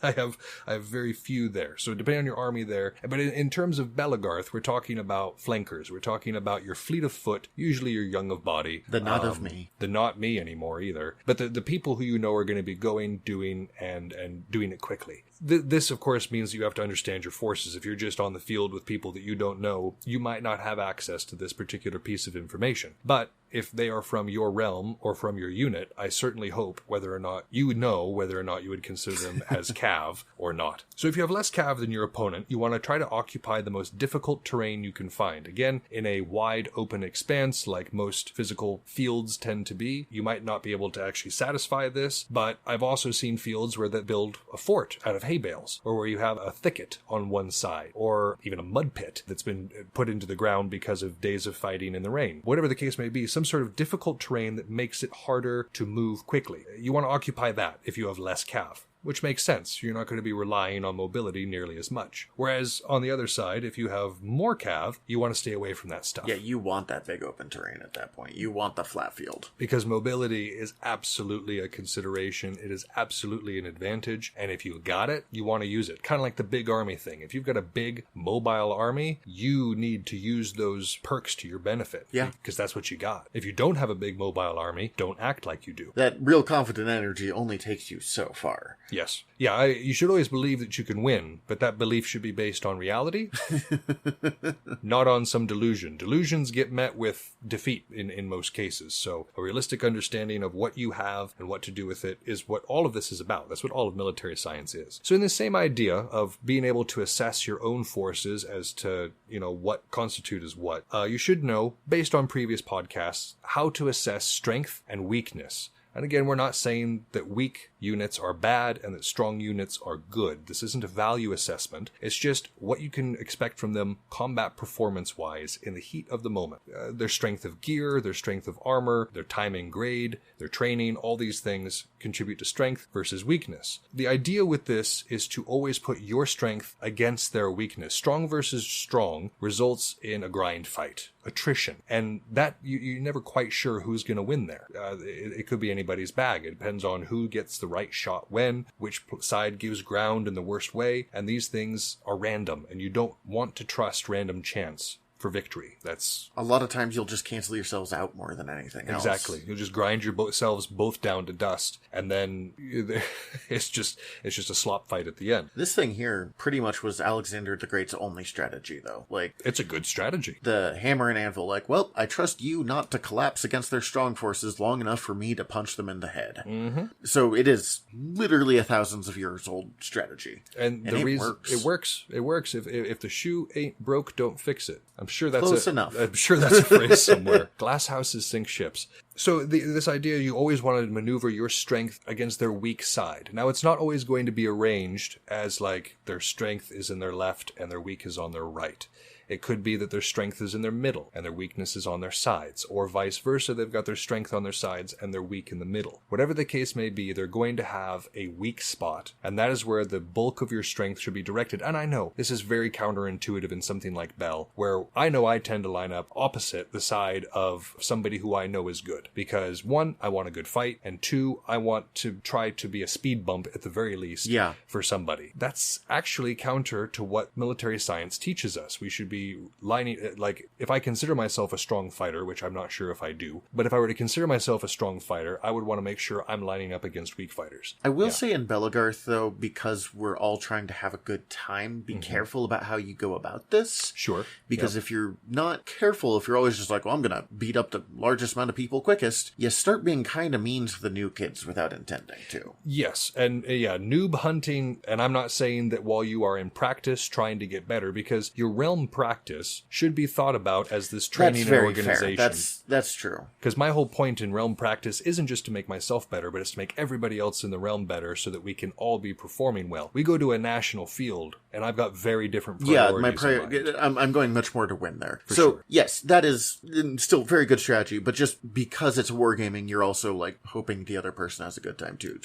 I have very few there. So depending on your army there. But in terms of Belagarth, we're talking about flankers. We're talking about your fleet of foot, usually your young of body. The not of me. The not me anymore either. But the people who you know are going to be going, doing, and doing it quickly. This, of course, means you have to understand your forces. If you're just on the field with people that you don't know, you might not have access to this particular piece of information. But if they are from your realm or from your unit, I certainly hope whether or not you would consider them as cav or not. So if you have less cav than your opponent, you want to try to occupy the most difficult terrain you can find. Again, in a wide open expanse like most physical fields tend to be, you might not be able to actually satisfy this, but I've also seen fields where they build a fort out of hay bales, or where you have a thicket on one side, or even a mud pit that's been put into the ground because of days of fighting in the rain. Whatever the case may be, some sort of difficult terrain that makes it harder to move quickly. You want to occupy that if you have less cav. which makes sense. You're not going to be relying on mobility nearly as much. Whereas on the other side, if you have more cav, you want to stay away from that stuff. Yeah, you want that big open terrain at that point. You want the flat field. Because mobility is absolutely a consideration. It is absolutely an advantage. And if you got it, you want to use it. Kind of like the big army thing. If you've got a big mobile army, you need to use those perks to your benefit. Yeah. Because that's what you got. If you don't have a big mobile army, don't act like you do. That real confident energy only takes you so far. Yes. Yeah, you should always believe that you can win, but that belief should be based on reality, not on some delusion. Delusions get met with defeat in most cases. So a realistic understanding of what you have and what to do with it is what all of this is about. That's what all of military science is. So in the same idea of being able to assess your own forces as to, what constitute as what, you should know, based on previous podcasts, how to assess strength and weakness. And again, we're not saying that weak units are bad and that strong units are good. This isn't a value assessment. It's just what you can expect from them combat performance-wise in the heat of the moment. Their strength of gear, their strength of armor, their timing grade, their training, all these things contribute to strength versus weakness. The idea with this is to always put your strength against their weakness. Strong versus strong results in a grind fight, attrition. And that you're never quite sure who's going to win there. It could be anybody's bag. It depends on who gets the right shot when, which side gives ground in the worst way, and these things are random, and you don't want to trust random chance for victory. That's a lot of times you'll just cancel yourselves out more than anything else. Exactly. You'll just grind yourselves both down to dust, and then it's just a slop fight at the end. This thing here pretty much was Alexander the Great's only strategy, though. It's a good strategy. The hammer and anvil, I trust you not to collapse against their strong forces long enough for me to punch them in the head. Mm-hmm. So it is literally a thousands of years old strategy. And the reason it works. If the shoe ain't broke, don't fix it. I'm sure that's close enough. I'm sure that's a phrase somewhere. Glass houses sink ships. So this idea, you always want to maneuver your strength against their weak side. Now, it's not always going to be arranged as their strength is in their left and their weak is on their right. It could be that their strength is in their middle and their weakness is on their sides, or vice versa, they've got their strength on their sides and they're weak in the middle. Whatever the case may be, they're going to have a weak spot, and that is where the bulk of your strength should be directed. And I know this is very counterintuitive in something like Bell, where I know I tend to line up opposite the side of somebody who I know is good. Because 1, I want a good fight, and 2, I want to try to be a speed bump at the very least for somebody. That's actually counter to what military science teaches us. We should be lining, if I consider myself a strong fighter, which I'm not sure if I do, but if I were to consider myself a strong fighter, I would want to make sure I'm lining up against weak fighters. I will say in Belagarth, though, because we're all trying to have a good time, be careful about how you go about this. Sure. Because if you're not careful, if you're always just I'm going to beat up the largest amount of people quickest, you start being kind of mean to the new kids without intending to. Yes. And noob hunting, and I'm not saying that while you are in practice trying to get better, because your realm practice should be thought about as this training and organization. Fair. That's true. Because my whole point in realm practice isn't just to make myself better, but it's to make everybody else in the realm better so that we can all be performing well. We go to a national field, and I've got very different priorities. I'm going much more to win there. Sure. Yes, that is still very good strategy, but just because it's wargaming, you're also hoping the other person has a good time too.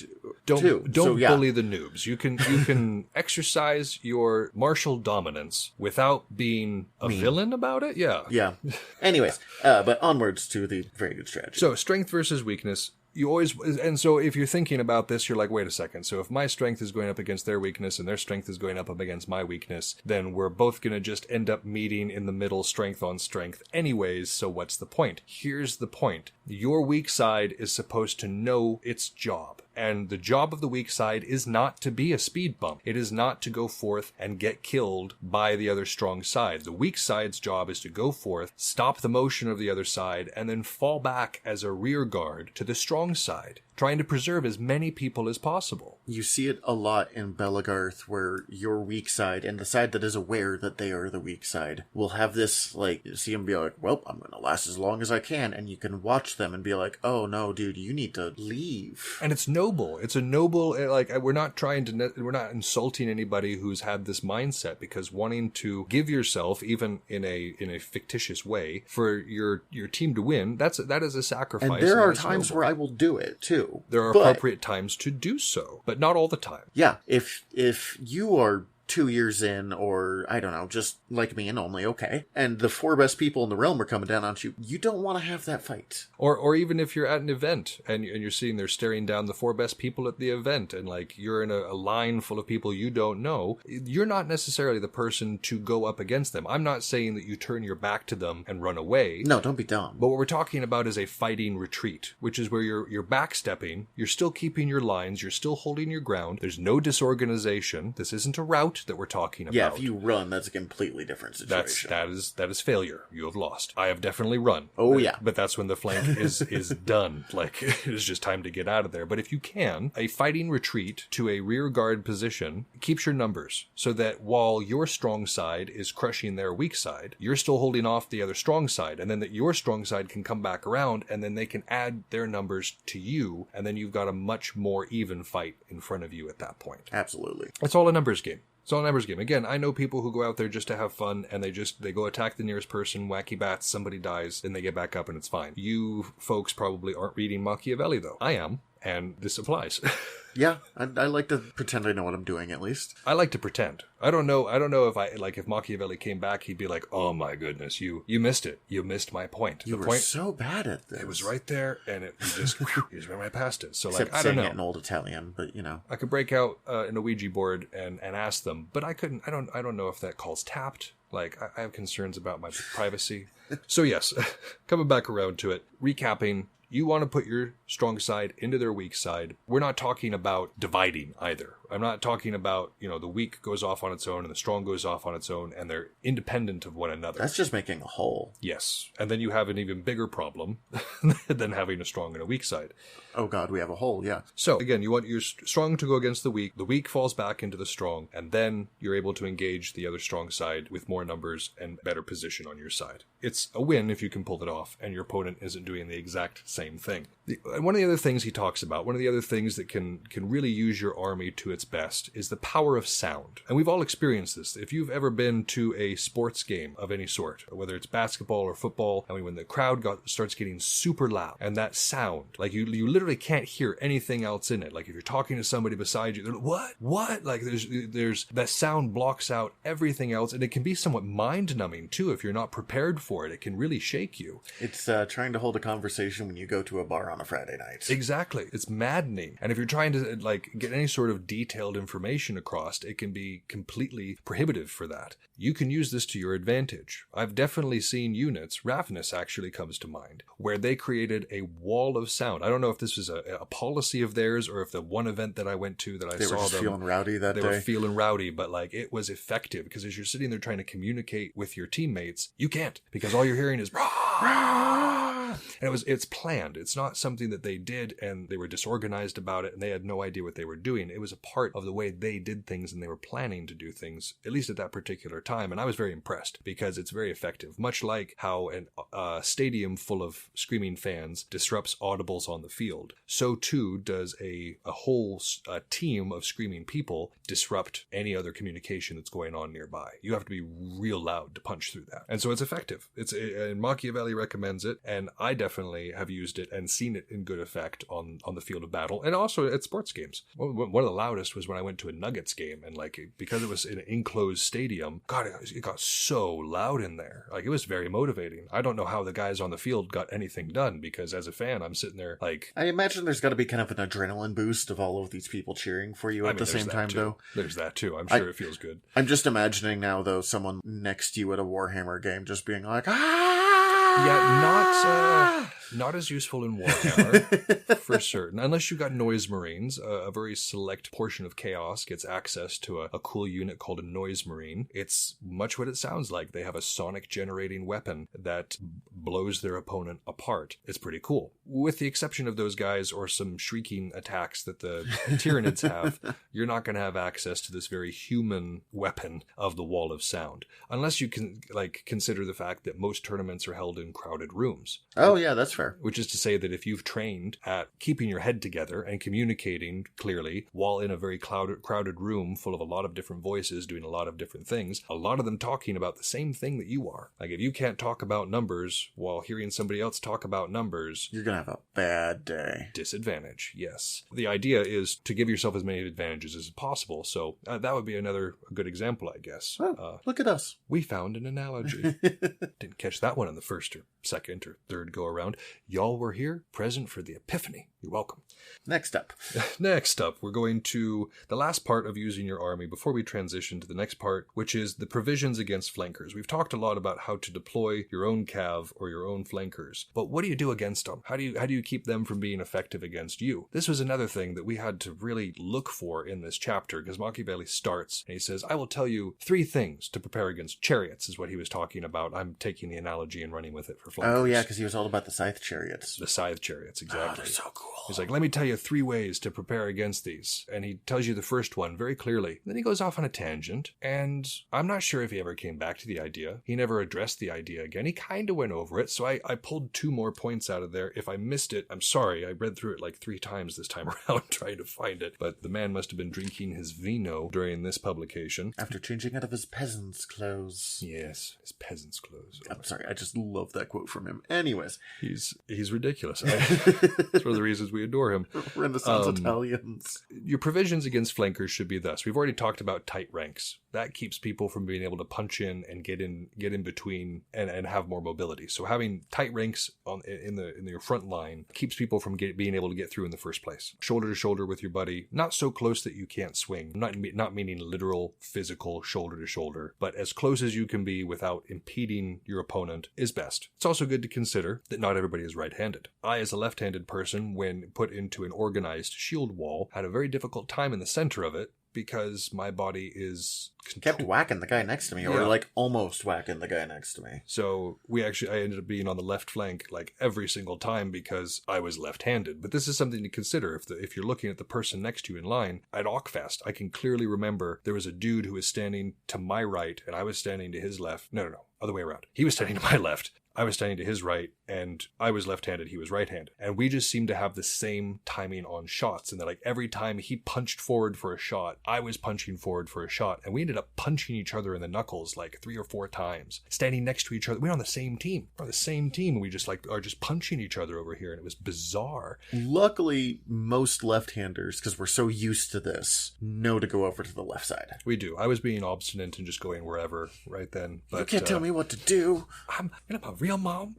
Don't bully the noobs. You can exercise your martial dominance without being a villain about it. Yeah. Anyways, but onwards to the very good strategy. So strength versus weakness. And so if you're thinking about this, you're like, wait a second. So if my strength is going up against their weakness and their strength is going up against my weakness, then we're both going to just end up meeting in the middle, strength on strength anyways. So what's the point? Here's the point. Your weak side is supposed to know its job. And the job of the weak side is not to be a speed bump. It is not to go forth and get killed by the other strong side. The weak side's job is to go forth, stop the motion of the other side, and then fall back as a rear guard to the strong side, trying to preserve as many people as possible. You see it a lot in Belagarth, where your weak side, and the side that is aware that they are the weak side, will have this, you see them be like, well, I'm going to last as long as I can, and you can watch approach them and be like, oh no, dude, you need to leave. And it's noble. It's a noble, like, we're not we're not insulting anybody who's had this mindset, because wanting to give yourself, even in a fictitious way, for your team to win, that is a sacrifice. And there are times where I will do it too. There are appropriate times to do so, but not all the time. Yeah, if you are 2 years in, or I don't know, just like me and only okay, and the 4 best people in the realm are coming down on you, you don't want to have that fight. Or even if you're at an event and you're sitting there staring down the 4 best people at the event, and like you're in a line full of people you don't know, you're not necessarily the person to go up against them. I'm not saying that you turn your back to them and run away. No, don't be dumb. But what we're talking about is a fighting retreat, which is where you're backstepping, you're still keeping your lines, you're still holding your ground, there's no disorganization, this isn't a rout that we're talking about. Yeah, if you run, that's a completely different situation. That is failure. You have lost. I have definitely run. Oh yeah. But that's when the flank is done. Like, it is just time to get out of there. But if you can, a fighting retreat to a rear guard position keeps your numbers, so that while your strong side is crushing their weak side, you're still holding off the other strong side, and then that your strong side can come back around, and then they can add their numbers to you, and then you've got a much more even fight in front of you at that point. Absolutely. It's all a numbers game. It's all a numbers game. Again, I know people who go out there just to have fun, and they go attack the nearest person, wacky bats, somebody dies, then they get back up and it's fine. You folks probably aren't reading Machiavelli, though. I am, and this applies. Yeah, I like to pretend I know what I'm doing, at least. I like to pretend. I don't know if Machiavelli came back, he'd be like, oh my goodness, you missed it. You missed my point. You were so bad at this. It was right there, and you just went right past it. So, except like, I don't know. saying it in old Italian, but you know. I could break out an Ouija board and ask them, but I couldn't. I don't know if that call's tapped. Like, I have concerns about my privacy. So yes, coming back around to it, recapping. You want to put your strong side into their weak side. We're not talking about dividing either. I'm not talking about, the weak goes off on its own and the strong goes off on its own, and they're independent of one another. That's just making a whole. Yes. And then you have an even bigger problem than having a strong and a weak side. Oh God, we have a whole, yeah. So again, you want your strong to go against the weak falls back into the strong, and then you're able to engage the other strong side with more numbers and better position on your side. It's a win if you can pull it off, and your opponent isn't doing the exact same thing. One of the other things he talks about, one of the other things that can really use your army to its best, is the power of sound. And we've all experienced this. If you've ever been to a sports game of any sort, whether it's basketball or football, I mean, when the crowd starts getting super loud, and that sound, like you literally can't hear anything else in it. Like if you're talking to somebody beside you, they're like, what? Like there's that sound blocks out everything else, and it can be somewhat mind-numbing too if you're not prepared for it. It can really shake you. It's trying to hold a conversation when you go to a bar on a Friday night. Exactly. It's maddening. And if you're trying to get any sort of detailed information across, it can be completely prohibitive for that. You can use this to your advantage. I've definitely seen units, Ravenous actually comes to mind, where they created a wall of sound. I don't know if this was a policy of theirs, or if the one event that I went to that they saw were just them feeling rowdy that they day. were feeling rowdy, but it was effective, because as you're sitting there trying to communicate with your teammates, you can't, because all you're hearing is rah! And it's planned. It's not something that they did and they were disorganized about it and they had no idea what they were doing. It was a part of the way they did things, and they were planning to do things, at least at that particular time. And I was very impressed, because it's very effective. Much like how a stadium full of screaming fans disrupts audibles on the field, so too does a whole team of screaming people disrupt any other communication that's going on nearby. You have to be real loud to punch through that. And so it's effective. And Machiavelli recommends it, and I definitely have used it and seen it in good effect on the field of battle, and also at sports games. One of the loudest was when I went to a Nuggets game, and because it was in an enclosed stadium, God, it got so loud in there. It was very motivating. I don't know how the guys on the field got anything done, because as a fan, I'm sitting there I imagine there's got to be kind of an adrenaline boost of all of these people cheering for you at the same time, though. There's that too. I'm sure it feels good. I'm just imagining now, though, someone next to you at a Warhammer game just being like, ah! Yeah, not as useful in Warhammer, for certain. Unless you've got Noise Marines, a very select portion of Chaos gets access to a cool unit called a Noise Marine. It's much what it sounds like. They have a sonic generating weapon that blows their opponent apart. It's pretty cool. With the exception of those guys or some shrieking attacks that the Tyranids have, you're not going to have access to this very human weapon of the wall of sound. Unless you can consider the fact that most tournaments are held in crowded rooms. Oh yeah, that's fair. fair. Which is to say that if you've trained at keeping your head together and communicating clearly while in a very crowded room full of a lot of different voices doing a lot of different things, a lot of them talking about the same thing that you are. Like if you can't talk about numbers while hearing somebody else talk about numbers, you're going to have a bad day. Disadvantage, yes. The idea is to give yourself as many advantages as possible. So that would be another good example, I guess. Oh, look at us. We found an analogy. Didn't catch that one on the first or second or third go around. Y'all were here, present for the epiphany. You're welcome. Next up, we're going to the last part of using your army before we transition to the next part, which is the provisions against flankers. We've talked a lot about how to deploy your own cav or your own flankers, but what do you do against them? How do you keep them from being effective against you? This was another thing that we had to really look for in this chapter, because Machiavelli starts and he says, I will tell you 3 things to prepare against chariots, is what he was talking about. I'm taking the analogy and running with it for flankers. Oh yeah, because he was all about the scythe chariots. The scythe chariots, exactly. Oh, they're so cool. He's like, let me tell you 3 ways to prepare against these. And he tells you the first one very clearly. Then he goes off on a tangent, and I'm not sure if he ever came back to the idea. He never addressed the idea again. He kind of went over it, so I pulled 2 more points out of there. If I missed it, I'm sorry. I read through it like 3 times this time around trying to find it. But the man must have been drinking his vino during this publication. After changing out of his peasant's clothes. Yes, his peasant's clothes. I'm sorry, I just love that quote from him. Anyways. He's ridiculous. It's one of the reasons we adore him. Renaissance Italians. Your provisions against flankers should be thus. We've already talked about tight ranks. That keeps people from being able to punch in and get in between and have more mobility. So having tight ranks in your front line keeps people from being able to get through in the first place. Shoulder to shoulder with your buddy, not so close that you can't swing. Not meaning literal physical shoulder to shoulder, but as close as you can be without impeding your opponent is best. It's also good to consider that not everybody is right-handed. I, as a left-handed person, when put into an organized shield wall, had a very difficult time in the center of it because my body is kept whacking the guy next to me, or like almost whacking the guy next to me. So I ended up being on the left flank like every single time because I was left-handed. But this is something to consider if you're looking at the person next to you in line. At Ockfest, I can clearly remember there was a dude who was standing to my right and I was standing to his left. No, other way around. He was standing to my left. I was standing to his right, and I was left-handed, he was right-handed. And we just seemed to have the same timing on shots, and that like every time he punched forward for a shot, I was punching forward for a shot, and we ended up punching each other in the knuckles like 3 or 4 times, standing next to each other. We're on the same team. And we just are just punching each other over here, and it was bizarre. Luckily, most left-handers, because we're so used to this, know to go over to the left side. We do. I was being obstinate and just going wherever right then. But, you can't tell me what to do. I'm my real mom.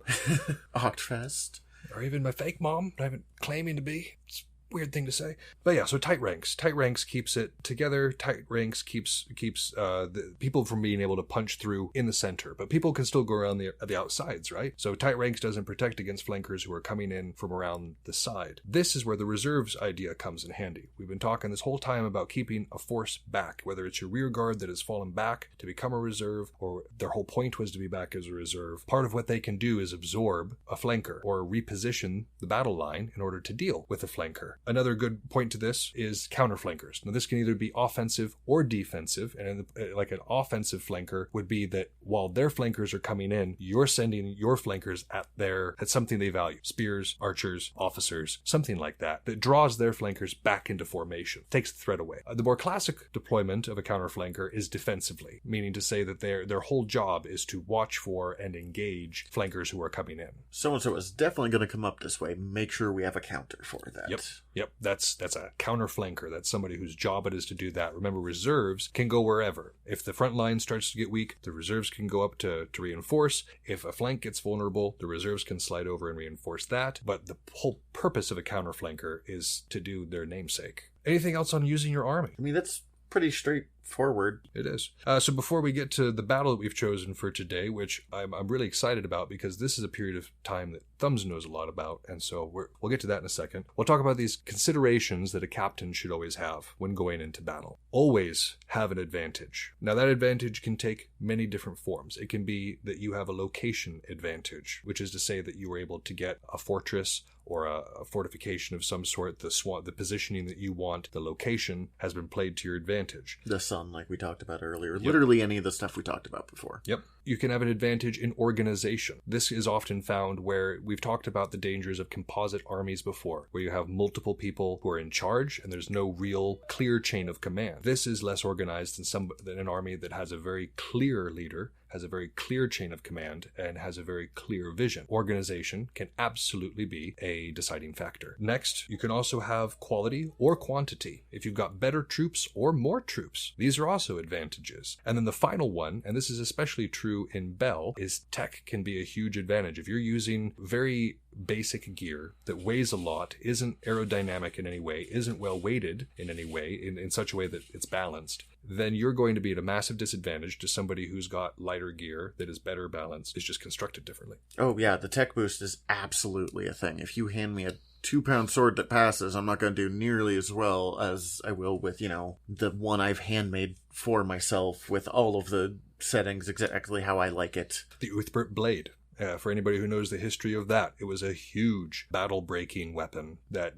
Ockfest. Or even my fake mom, not even claiming to be. It's a weird thing to say. But yeah, so tight ranks. Tight ranks keeps it together. Tight ranks keeps the people from being able to punch through in the center. But people can still go around the outsides, right? So tight ranks doesn't protect against flankers who are coming in from around the side. This is where the reserves idea comes in handy. We've been talking this whole time about keeping a force back, whether it's your rear guard that has fallen back to become a reserve, or their whole point was to be back as a reserve. Part of what they can do is absorb a flanker or reposition the battle line in order to deal with a flanker. Another good point to this is counterflankers. Now, this can either be offensive or defensive, and like an offensive flanker would be that while their flankers are coming in, you're sending your flankers at something they value. Spears, archers, officers, something like that draws their flankers back into formation, takes the threat away. The more classic deployment of a counterflanker is defensively, meaning to say that their whole job is to watch for and engage flankers who are coming in. So-and-so is definitely going to come up this way. Make sure we have a counter for that. Yep, that's a counter flanker. That's somebody whose job it is to do that. Remember, reserves can go wherever. If the front line starts to get weak, the reserves can go up to reinforce. If a flank gets vulnerable, the reserves can slide over and reinforce that. But the whole purpose of a counter flanker is to do their namesake. Anything else on using your army? I mean, that's pretty straightforward. It is. So before we get to the battle that we've chosen for today, which I'm really excited about because this is a period of time that Thumbs knows a lot about, and so we'll get to that in a second. We'll talk about these considerations that a captain should always have when going into battle. Always have an advantage. Now, that advantage can take many different forms. It can be that you have a location advantage, which is to say that you were able to get a fortress or a fortification of some sort, the positioning that you want, the location has been played to your advantage. The sun, like we talked about earlier. Yep. Literally any of the stuff we talked about before. Yep. You can have an advantage in organization. This is often found where we've talked about the dangers of composite armies before, where you have multiple people who are in charge and there's no real clear chain of command. This is less organized than an army that has a very clear leader, has a very clear chain of command, and has a very clear vision. Organization can absolutely be a deciding factor. Next, you can also have quality or quantity. If you've got better troops or more troops, these are also advantages. And then the final one, and this is especially true in Bell, is tech can be a huge advantage. If you're using very basic gear that weighs a lot, isn't aerodynamic in any way, isn't well weighted in any way, in such a way that it's balanced, then you're going to be at a massive disadvantage to somebody who's got lighter gear that is better balanced, is just constructed differently. Oh yeah, the tech boost is absolutely a thing. If you hand me a 2-pound sword that passes, I'm not going to do nearly as well as I will with, the one I've handmade for myself with all of the settings exactly how I like it. The Uthbert blade. For anybody who knows the history of that, it was a huge battle-breaking weapon that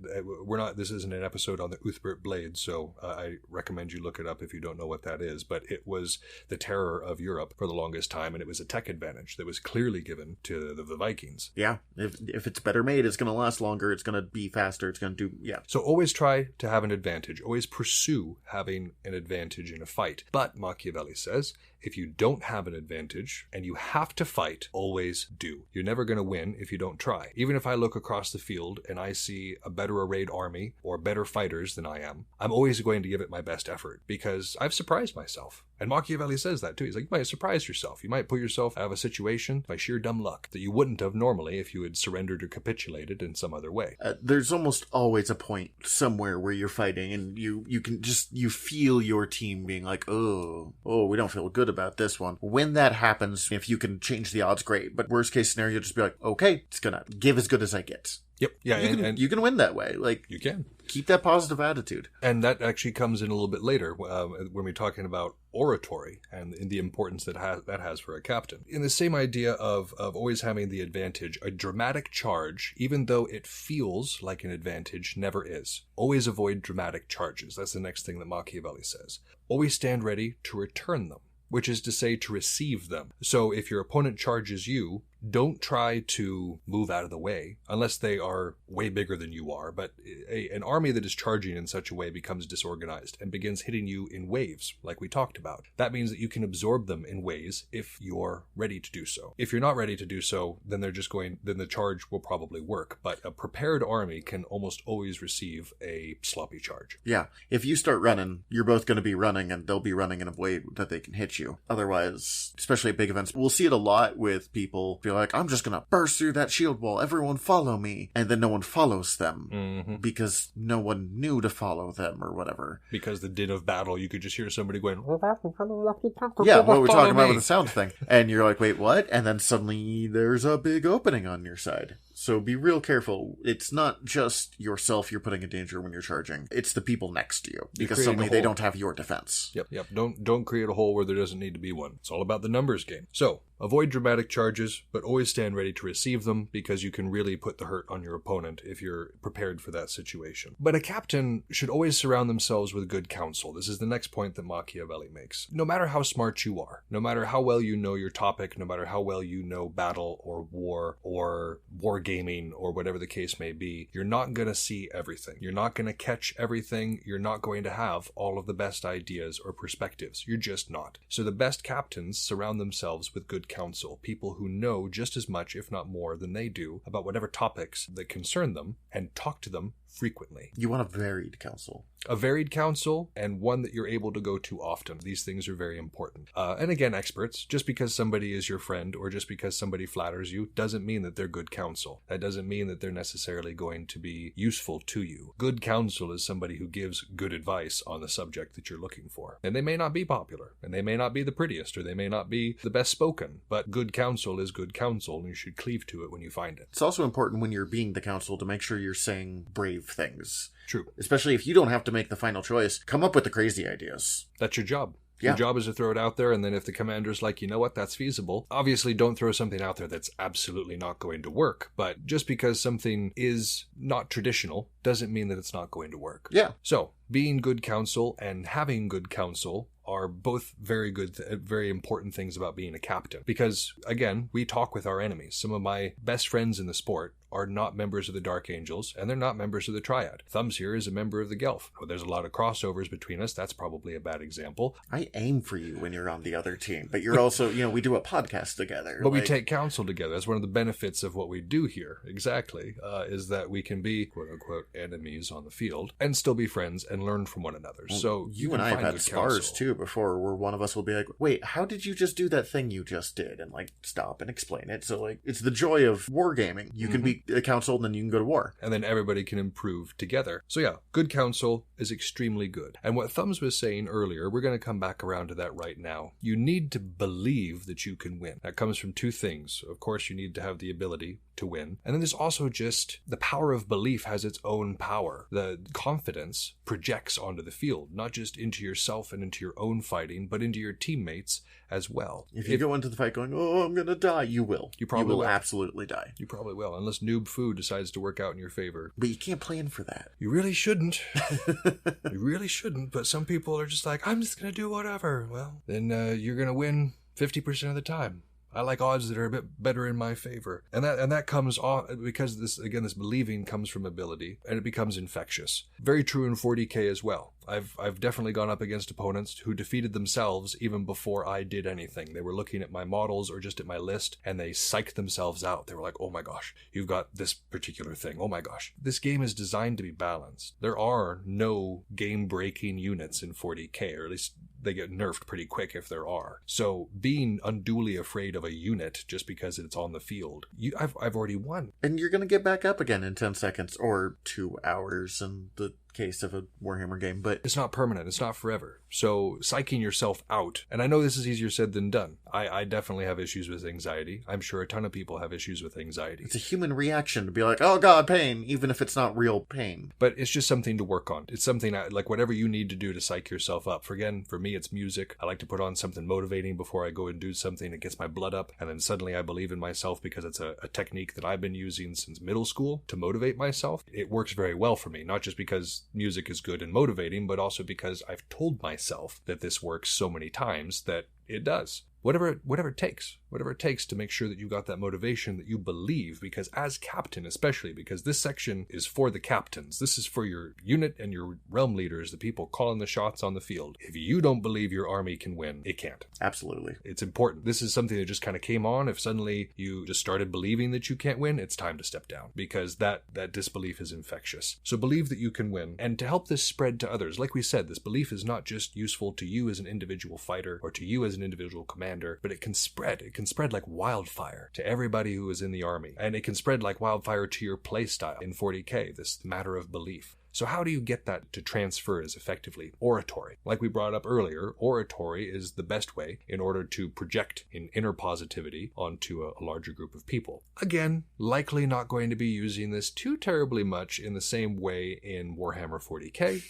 this isn't an episode on the Uthbert blade, so I recommend you look it up if you don't know what that is, but it was the terror of Europe for the longest time, and it was a tech advantage that was clearly given to the Vikings. Yeah, if it's better made, it's going to last longer, it's going to be faster, it's going to do, yeah. So always try to have an advantage, always pursue having an advantage in a fight. But Machiavelli says, if you don't have an advantage and you have to fight, always do. You're never going to win if you don't try. Even if I look across the field and I see a better arrayed army or better fighters than I am, I'm always going to give it my best effort because I've surprised myself. And Machiavelli says that too. He's like, you might surprise yourself. You might put yourself out of a situation by sheer dumb luck that you wouldn't have normally if you had surrendered or capitulated in some other way. There's almost always a point somewhere where you're fighting and you feel your team being like, oh, we don't feel good about this one. When that happens, if you can change the odds, great. But worst case scenario, just be like, okay, it's gonna give as good as I get. Yep. Yeah. You can win that way. Like, you can keep that positive attitude. And that actually comes in a little bit later when we're talking about oratory and the importance that has for a captain. In the same idea of always having the advantage, a dramatic charge, even though it feels like an advantage, never is. Always avoid dramatic charges. That's the next thing that Machiavelli says. Always stand ready to return them, which is to say to receive them. So if your opponent charges you, don't try to move out of the way unless they are way bigger than you are. But an army that is charging in such a way becomes disorganized and begins hitting you in waves, like we talked about. That means that you can absorb them in ways if you're ready to do so. If you're not ready to do so, then then the charge will probably work. But a prepared army can almost always receive a sloppy charge. Yeah. If you start running, you're both going to be running and they'll be running in a way that they can hit you. Otherwise, especially at big events, we'll see it a lot with people be like, I'm just gonna burst through that shield wall, everyone follow me, and then no one follows them because no one knew to follow them or whatever. Because the din of battle, you could just hear somebody going, yeah, what we're talking about with the sound thing, and you're like, wait, what? And then suddenly there's a big opening on your side. So be real careful. It's not just yourself you're putting in danger when you're charging. It's the people next to you. Because suddenly they don't have your defense. Yep. Don't create a hole where there doesn't need to be one. It's all about the numbers game. So, avoid dramatic charges, but always stand ready to receive them because you can really put the hurt on your opponent if you're prepared for that situation. But a captain should always surround themselves with good counsel. This is the next point that Machiavelli makes. No matter how smart you are, no matter how well you know your topic, no matter how well you know battle or war gaming or whatever the case may be, you're not going to see everything. You're not going to catch everything. You're not going to have all of the best ideas or perspectives. You're just not. So the best captains surround themselves with good counsel, people who know just as much, if not more, than they do about whatever topics that concern them, and talk to them frequently. You want a varied counsel. A varied counsel, and one that you're able to go to often. These things are very important. And again, experts, just because somebody is your friend or just because somebody flatters you doesn't mean that they're good counsel. That doesn't mean that they're necessarily going to be useful to you. Good counsel is somebody who gives good advice on the subject that you're looking for. And they may not be popular, and they may not be the prettiest, or they may not be the best spoken, but good counsel is good counsel, and you should cleave to it when you find it. It's also important when you're being the counsel to make sure you're saying brave things. True. Especially if you don't have to make the final choice. Come up with the crazy ideas. That's your job. Yeah. Your job is to throw it out there, and then if the commander's like, you know what, that's feasible, obviously don't throw something out there that's absolutely not going to work. But just because something is not traditional doesn't mean that it's not going to work. Yeah. So, being good counsel and having good counsel are both very good, very important things about being a captain. Because, again, we talk with our enemies. Some of my best friends in the sport are not members of the Dark Angels, and they're not members of the Triad. Thumbs here is a member of the Gelf. Well, there's a lot of crossovers between us. That's probably a bad example. I aim for you when you're on the other team, but you're also, we do a podcast together. But we take counsel together. That's one of the benefits of what we do here, exactly, is that we can be, quote-unquote, enemies on the field and still be friends and learn from one another. Well, so you and I have had spars, too, before, where one of us will be like, wait, how did you just do that thing you just did? And, stop and explain it. So, it's the joy of wargaming. You can be counseled and then you can go to war. And then everybody can improve together. So yeah, good counsel is extremely good. And what Thumbs was saying earlier, we're going to come back around to that right now. You need to believe that you can win. That comes from two things. Of course, you need to have the ability to win. And then there's also just the power of belief has its own power. The confidence projects onto the field, not just into yourself and into your own fighting, but into your teammates as well. If you go into the fight going, oh, I'm going to die, you will. You probably will absolutely die. You probably will, unless Noob Food decides to work out in your favor. But you can't plan for that. You really shouldn't. You really shouldn't, but some people are just like, I'm just going to do whatever. Well, then you're going to win 50% of the time. I like odds that are a bit better in my favor. And that comes off because this believing comes from ability and it becomes infectious. Very true in 40K as well. I've definitely gone up against opponents who defeated themselves even before I did anything. They were looking at my models or just at my list and they psyched themselves out. They were like, oh my gosh, you've got this particular thing. Oh my gosh. This game is designed to be balanced. There are no game-breaking units in 40K, or at least they get nerfed pretty quick if there are. So being unduly afraid of a unit just because it's on the field, I've already won. And you're going to get back up again in 10 seconds or 2 hours in the case of a Warhammer game, but it's not permanent. It's not forever. So psyching yourself out, and I know this is easier said than done. I definitely have issues with anxiety. I'm sure a ton of people have issues with anxiety. It's a human reaction to be like, oh God, pain, even if it's not real pain. But it's just something to work on. It's something like whatever you need to do to psych yourself up. For me, it's music. I like to put on something motivating before I go and do something. It gets my blood up, and then suddenly I believe in myself because it's a technique that I've been using since middle school to motivate myself. It works very well for me, not just because music is good and motivating, but also because I've told myself that this works so many times that it does. Whatever it takes to make sure that you got that motivation, that you believe, because as captain, especially because this section is for the captains, this is for your unit and your realm leaders, the people calling the shots on the field. If you don't believe your army can win, it can't. Absolutely. It's important. This is something that just kind of came on. If suddenly you just started believing that you can't win, it's time to step down, because that disbelief is infectious. So believe that you can win. And to help this spread to others, like we said, this belief is not just useful to you as an individual fighter or to you as an individual commander, but it can spread. It can spread like wildfire to everybody who is in the army. And it can spread like wildfire to your playstyle in 40K, this matter of belief. So how do you get that to transfer as effectively? Oratory. Like we brought up earlier, oratory is the best way in order to project in inner positivity onto a larger group of people. Again, likely not going to be using this too terribly much in the same way in Warhammer 40K.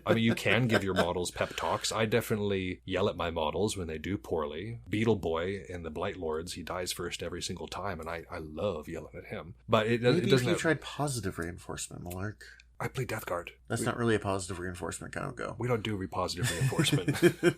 I mean, you can give your models pep talks. I definitely yell at my models when they do poorly. Beetle Boy in the Blight Lords, he dies first every single time, and I love yelling at him. But it doesn't. Maybe if you tried positive reinforcement, Malark. I play Death Guard. That's not really a positive reinforcement kind of go. We don't do positive reinforcement.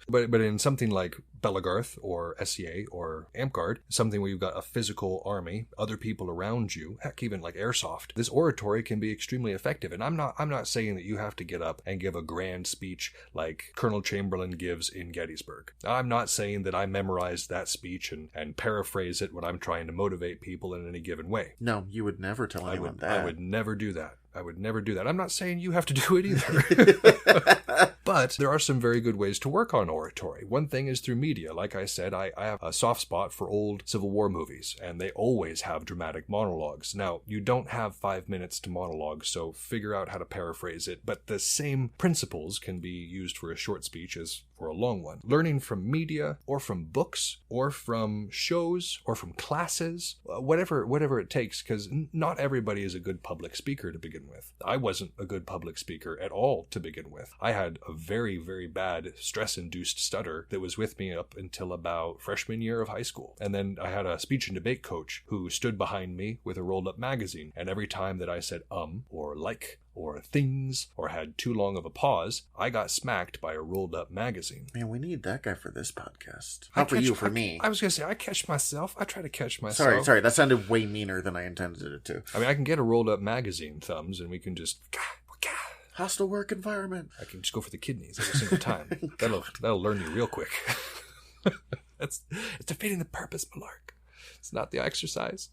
But in something like Belagarth or SCA or Amtgard, something where you've got a physical army, other people around you, heck, even like Airsoft, this oratory can be extremely effective. And I'm not saying that you have to get up and give a grand speech like Colonel Chamberlain gives in Gettysburg. I'm not saying that I memorized that speech and paraphrase it when I'm trying to motivate people in any given way. No, you would never tell anyone that. I would never do that. I would never do that. I'm not saying you have to do it either. But there are some very good ways to work on oratory. One thing is through media. Like I said, I have a soft spot for old Civil War movies, and they always have dramatic monologues. Now, you don't have 5 minutes to monologue, so figure out how to paraphrase it, but the same principles can be used for a short speech as for a long one. Learning from media, or from books, or from shows, or from classes, whatever it takes, because not everybody is a good public speaker to begin with. I wasn't a good public speaker at all to begin with. I had a very, very bad stress-induced stutter that was with me up until about freshman year of high school. And then I had a speech and debate coach who stood behind me with a rolled-up magazine. And every time that I said or like or things or had too long of a pause, I got smacked by a rolled-up magazine. Man, we need that guy for this podcast. How for you, for me? I was going to say, I catch myself. I try to catch myself. Sorry. That sounded way meaner than I intended it to. I mean, I can get a rolled-up magazine, Thumbs, and we can just... Hostile work environment. I can just go for the kidneys every single time. That'll learn you real quick. It's defeating the purpose, Malark. It's not the exercise.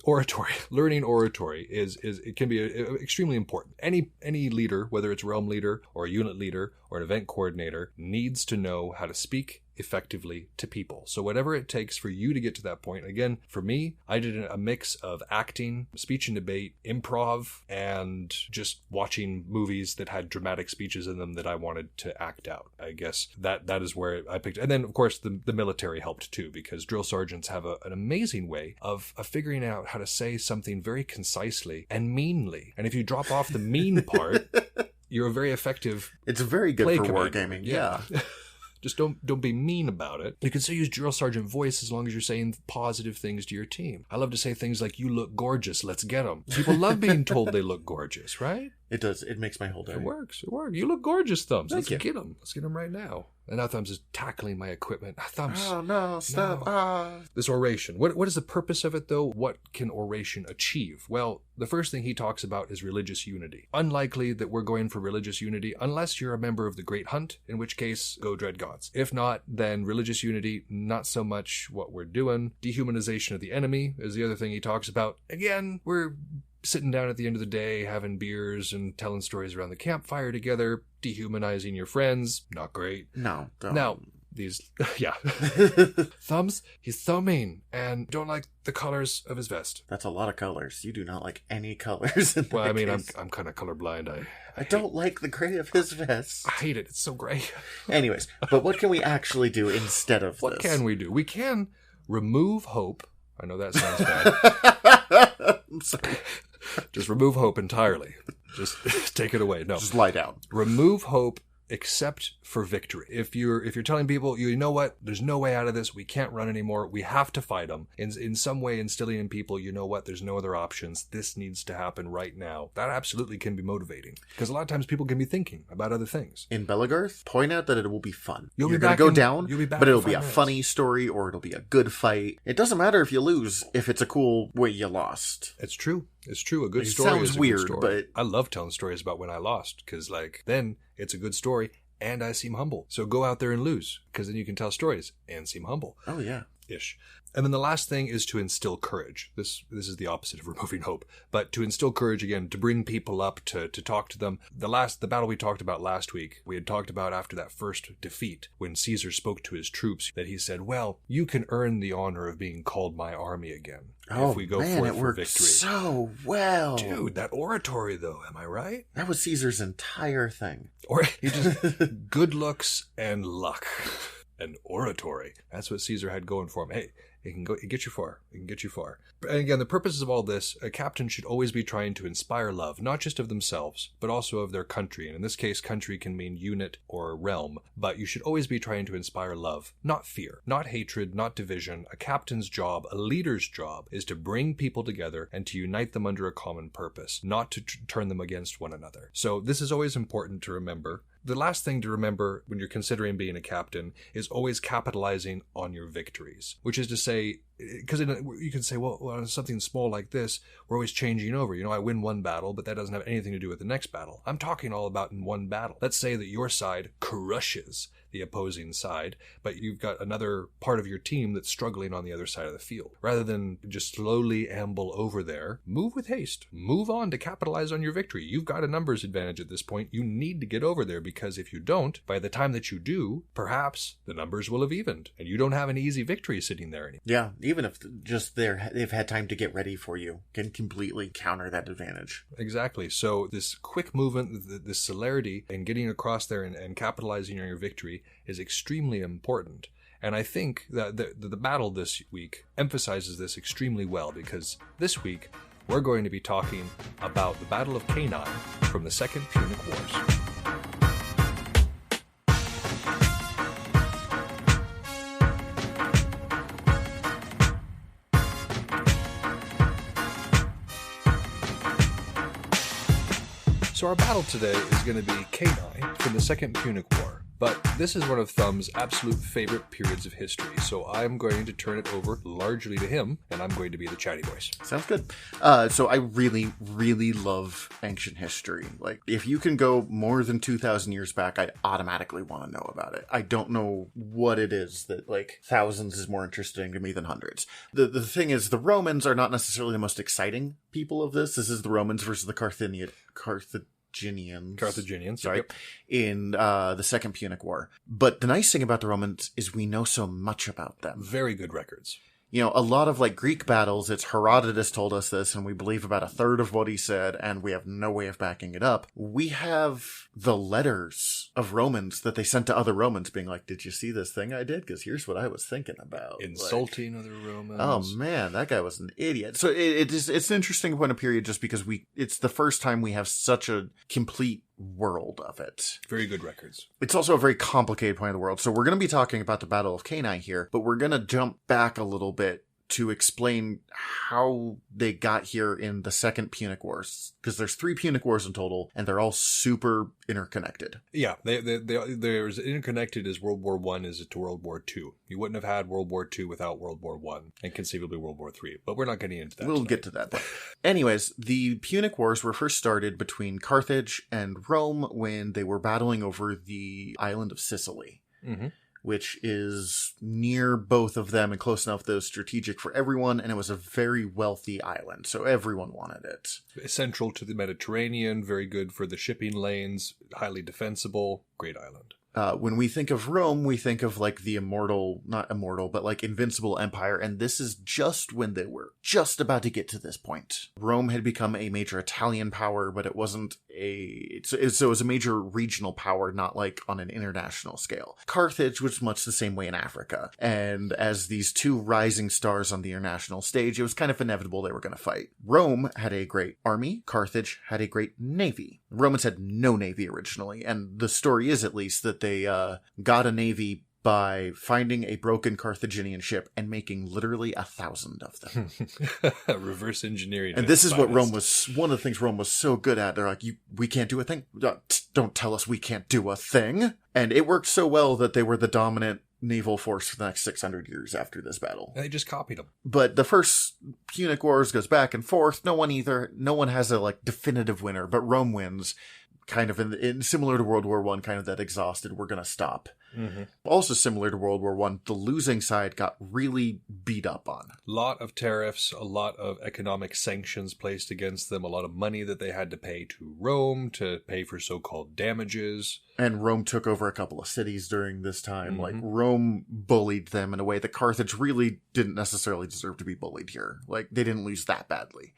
Oratory, learning oratory it can be extremely important. Any leader, whether it's realm leader or a unit leader or an event coordinator, needs to know how to speak effectively to people. So whatever it takes for you to get to that point. Again, for me, I did a mix of acting, speech and debate, improv, and just watching movies that had dramatic speeches in them that I wanted to act out. I guess that is where I picked. And then, of course, the military helped too, because drill sergeants have an amazing way of figuring out how to say something very concisely and meanly. And if you drop off the mean part, you're a very effective. It's very good for wargaming. Yeah. Just don't be mean about it. You can still use drill sergeant voice as long as you're saying positive things to your team. I love to say things like, "You look gorgeous, let's get them." People love being told they look gorgeous, right? It does. It makes my whole day. It works. You look gorgeous, Thumbs. Let's get them. Let's get them right now. And now Thumbs is tackling my equipment. Thumbs. Oh, no, stop. No. This oration. What is the purpose of it, though? What can oration achieve? Well, the first thing he talks about is religious unity. Unlikely that we're going for religious unity unless you're a member of the Great Hunt, in which case, go dread gods. If not, then religious unity, not so much what we're doing. Dehumanization of the enemy is the other thing he talks about. Again, we're sitting down at the end of the day, having beers and telling stories around the campfire together, dehumanizing your friends. Not great. No. Don't. Now, yeah. Thumbs, he's so mean and don't like the colors of his vest. That's a lot of colors. You do not like any colors in Well, I mean, case. I'm kind of colorblind. I don't like the gray of his vest. I hate it. It's so gray. Anyways, but what can we actually do instead of What this? can we do? We can remove hope. I know that sounds bad. I'm sorry. Just remove hope entirely. Just take it away. No. Just lie down. Remove hope except for victory. If you're telling people, you know what, there's no way out of this, we can't run anymore, we have to fight them, in some way instilling in people, you know what, there's no other options, this needs to happen right now, that absolutely can be motivating. Because a lot of times people can be thinking about other things. In Belagarth, point out that it will be fun. You're going to go down, you'll be back but it'll in be 5 a minutes. funny story or it'll be a good fight. It doesn't matter if you lose, if it's a cool way you lost. It's true. It's true. A good It story sounds is a weird, good story. but I love telling stories about when I lost, because then it's a good story and I seem humble. So go out there and lose, because then you can tell stories and seem humble. Oh, yeah. Ish. And then the last thing is to instill courage. This is the opposite of removing hope. But to instill courage, again, to bring people up, to talk to them. The battle we talked about last week, we had talked about after that first defeat, when Caesar spoke to his troops, that he said, well, you can earn the honor of being called my army again. Oh, if we go man, forth it for worked victory. so well. Dude, that oratory, though, am I right? That was Caesar's entire thing. Or he just good looks and luck. And oratory. That's what Caesar had going for him. Hey, it can get you far. It can get you far. And again, the purposes of all this, a captain should always be trying to inspire love, not just of themselves, but also of their country. And in this case, country can mean unit or realm. But you should always be trying to inspire love, not fear, not hatred, not division. A captain's job, a leader's job, is to bring people together and to unite them under a common purpose, not to turn them against one another. So this is always important to remember. The last thing to remember when you're considering being a captain is always capitalizing on your victories, which is to say, because you can say, well, something small like this, we're always changing over. I win one battle, but that doesn't have anything to do with the next battle. I'm talking all about in one battle. Let's say that your side crushes the opposing side, but you've got another part of your team that's struggling on the other side of the field. Rather than just slowly amble over there, move with haste. Move on to capitalize on your victory. You've got a numbers advantage at this point. You need to get over there, because if you don't, by the time that you do, perhaps the numbers will have evened, and you don't have an easy victory sitting there anymore. Yeah, even if just they've had time to get ready for you, can completely counter that advantage. Exactly. So this quick movement, this celerity in getting across there and capitalizing on your victory is extremely important. And I think that the battle this week emphasizes this extremely well, because this week we're going to be talking about the Battle of Canine from the Second Punic Wars. So our battle today is going to be Canine from the Second Punic War. But this is one of Thumb's absolute favorite periods of history, so I'm going to turn it over largely to him, and I'm going to be the chatty voice. Sounds good. So I really, really love ancient history. Like, if you can go more than 2,000 years back, I automatically want to know about it. I don't know what it is that, like, thousands is more interesting to me than hundreds. The thing is, the Romans are not necessarily the most exciting people of this. This is the Romans versus the Carthaginians, sorry, yep. In the Second Punic War. But the nice thing about the Romans is we know so much about them. Very good records. You know, a lot of, like, Greek battles, it's Herodotus told us this, and we believe about a third of what he said, and we have no way of backing it up. We have the letters of Romans that they sent to other Romans being like, did you see this thing I did? Because here's what I was thinking about. Insulting other Romans. Oh, man, that guy was an idiot. So it's an interesting point of period just because it's the first time we have such a complete world of it. Very good records. It's also a very complicated point of the world. So we're going to be talking about the Battle of Cannae here, but we're going to jump back a little bit to explain how they got here in the Second Punic Wars. Because there's 3 Punic Wars in total, and they're all super interconnected. Yeah, they're as interconnected as World War I is to World War II. You wouldn't have had World War II without World War I, and conceivably World War III. But we're not getting into that We'll tonight. get to that. Anyways, the Punic Wars were first started between Carthage and Rome when they were battling over the island of Sicily. Mm-hmm. Which is near both of them and close enough that it was strategic for everyone, and it was a very wealthy island, so everyone wanted it. Central to the Mediterranean, very good for the shipping lanes, highly defensible, great island. When we think of Rome, we think of like the not immortal, but like invincible empire. And this is just when they were just about to get to this point. Rome had become a major Italian power, but it wasn't so it was a major regional power, not like on an international scale. Carthage was much the same way in Africa. And as these two rising stars on the international stage, it was kind of inevitable they were going to fight. Rome had a great army. Carthage had a great navy. The Romans had no navy originally. And the story is at least that they got a navy by finding a broken Carthaginian ship and making literally 1,000 of them. Reverse engineering. And this is what Rome was, one of the things Rome was so good at. They're like, we can't do a thing? Don't tell us we can't do a thing. And it worked so well that they were the dominant naval force for the next 600 years after this battle. And they just copied them. But the first Punic Wars goes back and forth. No one has a like definitive winner, but Rome wins. Kind of in similar to World War I, kind of that exhausted, we're going to stop. Mm-hmm. Also similar to World War I, the losing side got really beat up on. A lot of tariffs, a lot of economic sanctions placed against them, a lot of money that they had to pay to Rome to pay for so-called damages. And Rome took over a couple of cities during this time. Mm-hmm. Like, Rome bullied them in a way that Carthage really didn't necessarily deserve to be bullied here. Like, they didn't lose that badly.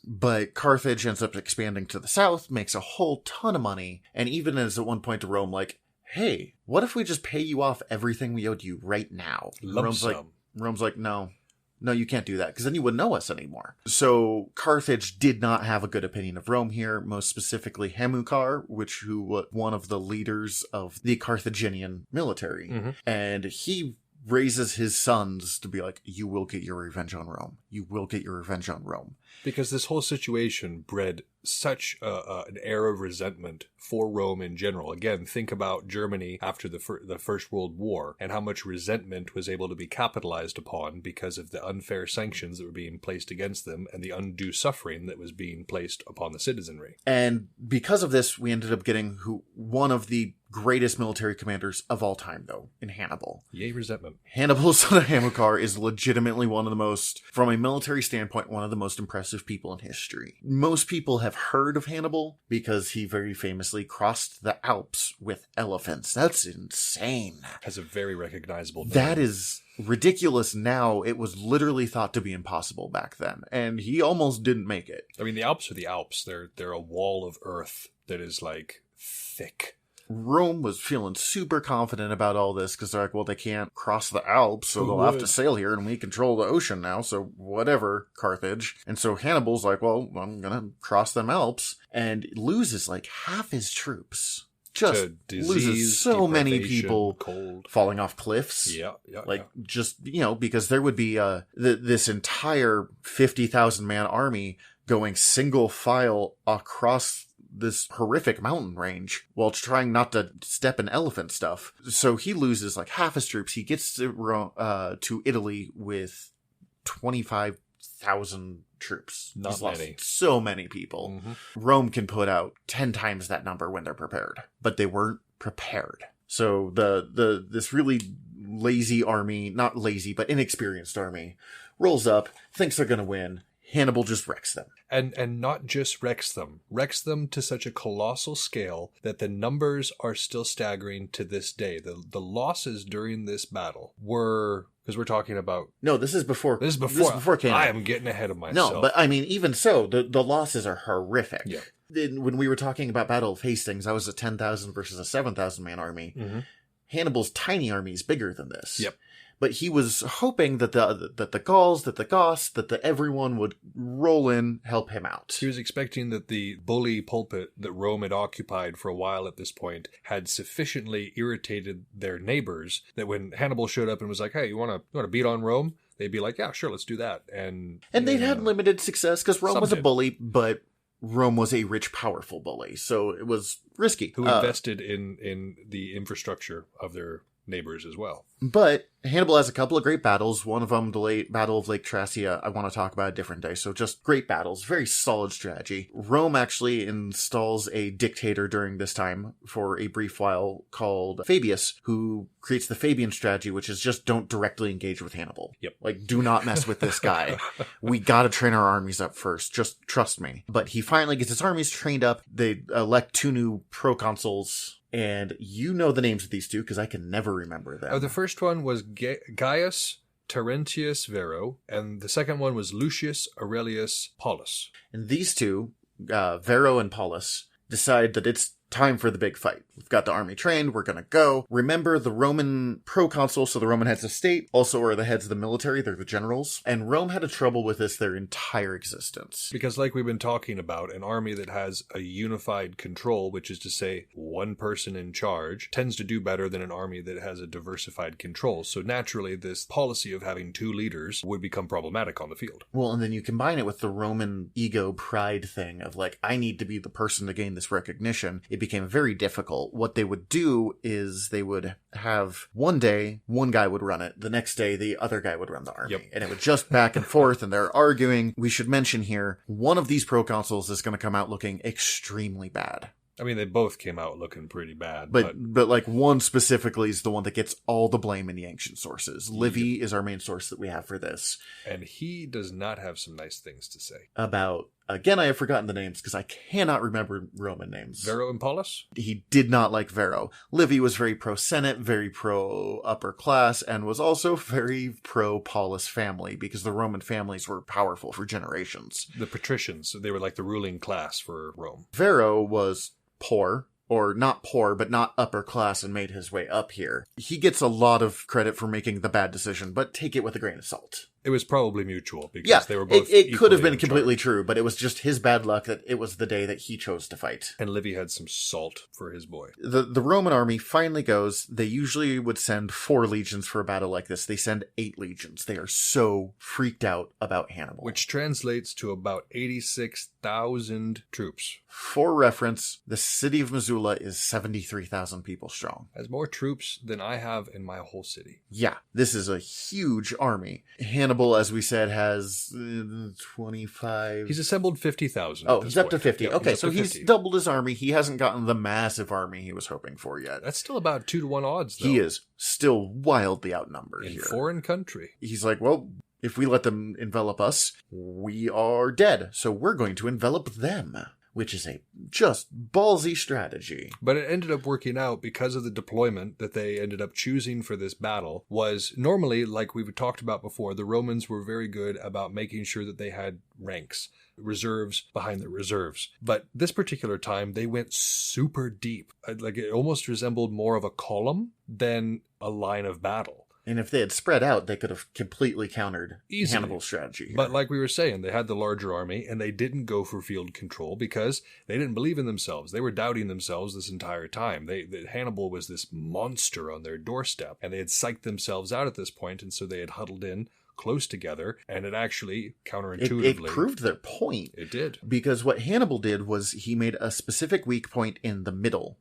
But Carthage ends up expanding to the south, makes a whole ton of money, and even is at one point to Rome like, hey, what if we just pay you off everything we owed you right now? Rome's like, no, you can't do that, because then you wouldn't know us anymore. So Carthage did not have a good opinion of Rome here, most specifically Hamilcar, who was one of the leaders of the Carthaginian military. Mm-hmm. And he raises his sons to be like, you will get your revenge on Rome. You will get your revenge on Rome. Because this whole situation bred such an air of resentment for Rome in general. Again, think about Germany after the First World War and how much resentment was able to be capitalized upon because of the unfair sanctions that were being placed against them and the undue suffering that was being placed upon the citizenry. And because of this, we ended up getting one of the greatest military commanders of all time, though, in Hannibal. Yay, resentment. Hannibal's son of Hamilcar is legitimately one of the most, from a military standpoint, one of the most impressive people in history. Most people have heard of Hannibal because he very famously crossed the Alps with elephants. That's insane. Has a very recognizable name. That is ridiculous now. It was literally thought to be impossible back then, and he almost didn't make it. I mean, the Alps are the Alps. They're a wall of earth that is like thick. Rome was feeling super confident about all this because they're like, well, they can't cross the Alps, so they'll have to sail here, and we control the ocean now, so whatever, Carthage. And so Hannibal's like, well, I'm gonna cross them Alps, and loses like half his troops. Just loses so many people, cold, falling off cliffs. Just, because there would be this entire 50,000 man army going single file across this horrific mountain range while trying not to step in elephant stuff. So he loses like half his troops. He gets to Italy with 25,000 troops. Not He's lost many. so many people. Mm-hmm. Rome can put out 10 times that number when they're prepared, but they weren't prepared. So this really lazy army, not lazy, but inexperienced army, rolls up, thinks they're going to win. Hannibal just wrecks them. And not just wrecks them to such a colossal scale that the numbers are still staggering to this day. The losses during this battle were, because we're talking about... No, this is before Canaan. I am getting ahead of myself. No, but I mean, even so, the losses are horrific. Yeah. When we were talking about Battle of Hastings, that was a 10,000 versus a 7,000 man army. Mm-hmm. Hannibal's tiny army is bigger than this. Yep. But he was hoping that the Gauls, that the Goths, that everyone would roll in, help him out. He was expecting that the bully pulpit that Rome had occupied for a while at this point had sufficiently irritated their neighbors that when Hannibal showed up and was like, "Hey, you want to beat on Rome?" They'd be like, "Yeah, sure, let's do that." And they'd had limited success because Rome was a did. bully, but Rome was a rich, powerful bully, so it was risky. Who invested in the infrastructure of their neighbors as well. But Hannibal has a couple of great battles. One of them, the late Battle of Lake Tracia, I want to talk about a different day. So just great battles, very solid strategy. Rome actually installs a dictator during this time for a brief while called Fabius, who creates the Fabian strategy, which is just don't directly engage with Hannibal. Yep. Like, do not mess with this guy. We got to train our armies up first. Just trust me. But he finally gets his armies trained up. They elect 2 new proconsuls. And you know the names of these two because I can never remember them. Oh, the first one was Gaius Terentius Vero, and the second one was Lucius Aurelius Paulus. And these two, Vero and Paulus, decide that it's time for the big fight. We've got the army trained. We're going to go. Remember, the Roman proconsul, so the Roman heads of state, also are the heads of the military. They're the generals. And Rome had a trouble with this their entire existence. Because like we've been talking about, an army that has a unified control, which is to say one person in charge, tends to do better than an army that has a diversified control. So naturally, this policy of having 2 leaders would become problematic on the field. Well, and then you combine it with the Roman ego pride thing of like, I need to be the person to gain this recognition. It became very difficult. What they would do is they would have one day, one guy would run it. The next day, the other guy would run the army. Yep. And it would just back and forth, and they're arguing. We should mention here, one of these proconsuls is going to come out looking extremely bad. I mean, they both came out looking pretty bad. But like one specifically is the one that gets all the blame in the ancient sources. Livy is our main source that we have for this. And he does not have some nice things to say. About, again, I have forgotten the names because I cannot remember Roman names. Vero and Paulus? He did not like Vero. Livy was very pro-Senate, very pro-upper class, and was also very pro-Paulus family because the Roman families were powerful for generations. The patricians, they were like the ruling class for Rome. Vero was poor, or not poor, but not upper class, and made his way up here. He gets a lot of credit for making the bad decision, but take it with a grain of salt. It was probably mutual because they were both it could have been equally in completely charge. true, but it was just his bad luck that it was the day that he chose to fight. And Livy had some salt for his boy. The Roman army finally goes. They usually would send 4 legions for a battle like this. They send 8 legions. They are so freaked out about Hannibal. Which translates to about 86,000 troops. For reference, the city of Missoula is 73,000 people strong. Has more troops than I have in my whole city. Yeah, this is a huge army. Hannibal, as we said, has 25... He's assembled 50,000. Oh, he's up to 50. Yeah, okay, up so to he's 50. doubled his army. He hasn't gotten the massive army he was hoping for yet. That's still about 2-to-1 odds, though. He is still wildly outnumbered in here. foreign country. He's like, well, if we let them envelop us, we are dead. So we're going to envelop them, which is a just ballsy strategy. But it ended up working out because of the deployment that they ended up choosing for this battle was normally, like we've talked about before, the Romans were very good about making sure that they had ranks, reserves behind the reserves. But this particular time, they went super deep. Like it almost resembled more of a column than a line of battle. And if they had spread out, they could have completely countered Easily. Hannibal's strategy here. But like we were saying, they had the larger army and they didn't go for field control because they didn't believe in themselves. They were doubting themselves this entire time. Hannibal was this monster on their doorstep and they had psyched themselves out at this point, and so they had huddled in close together, and it actually, counterintuitively... It proved their point. It did. Because what Hannibal did was he made a specific weak point in the middle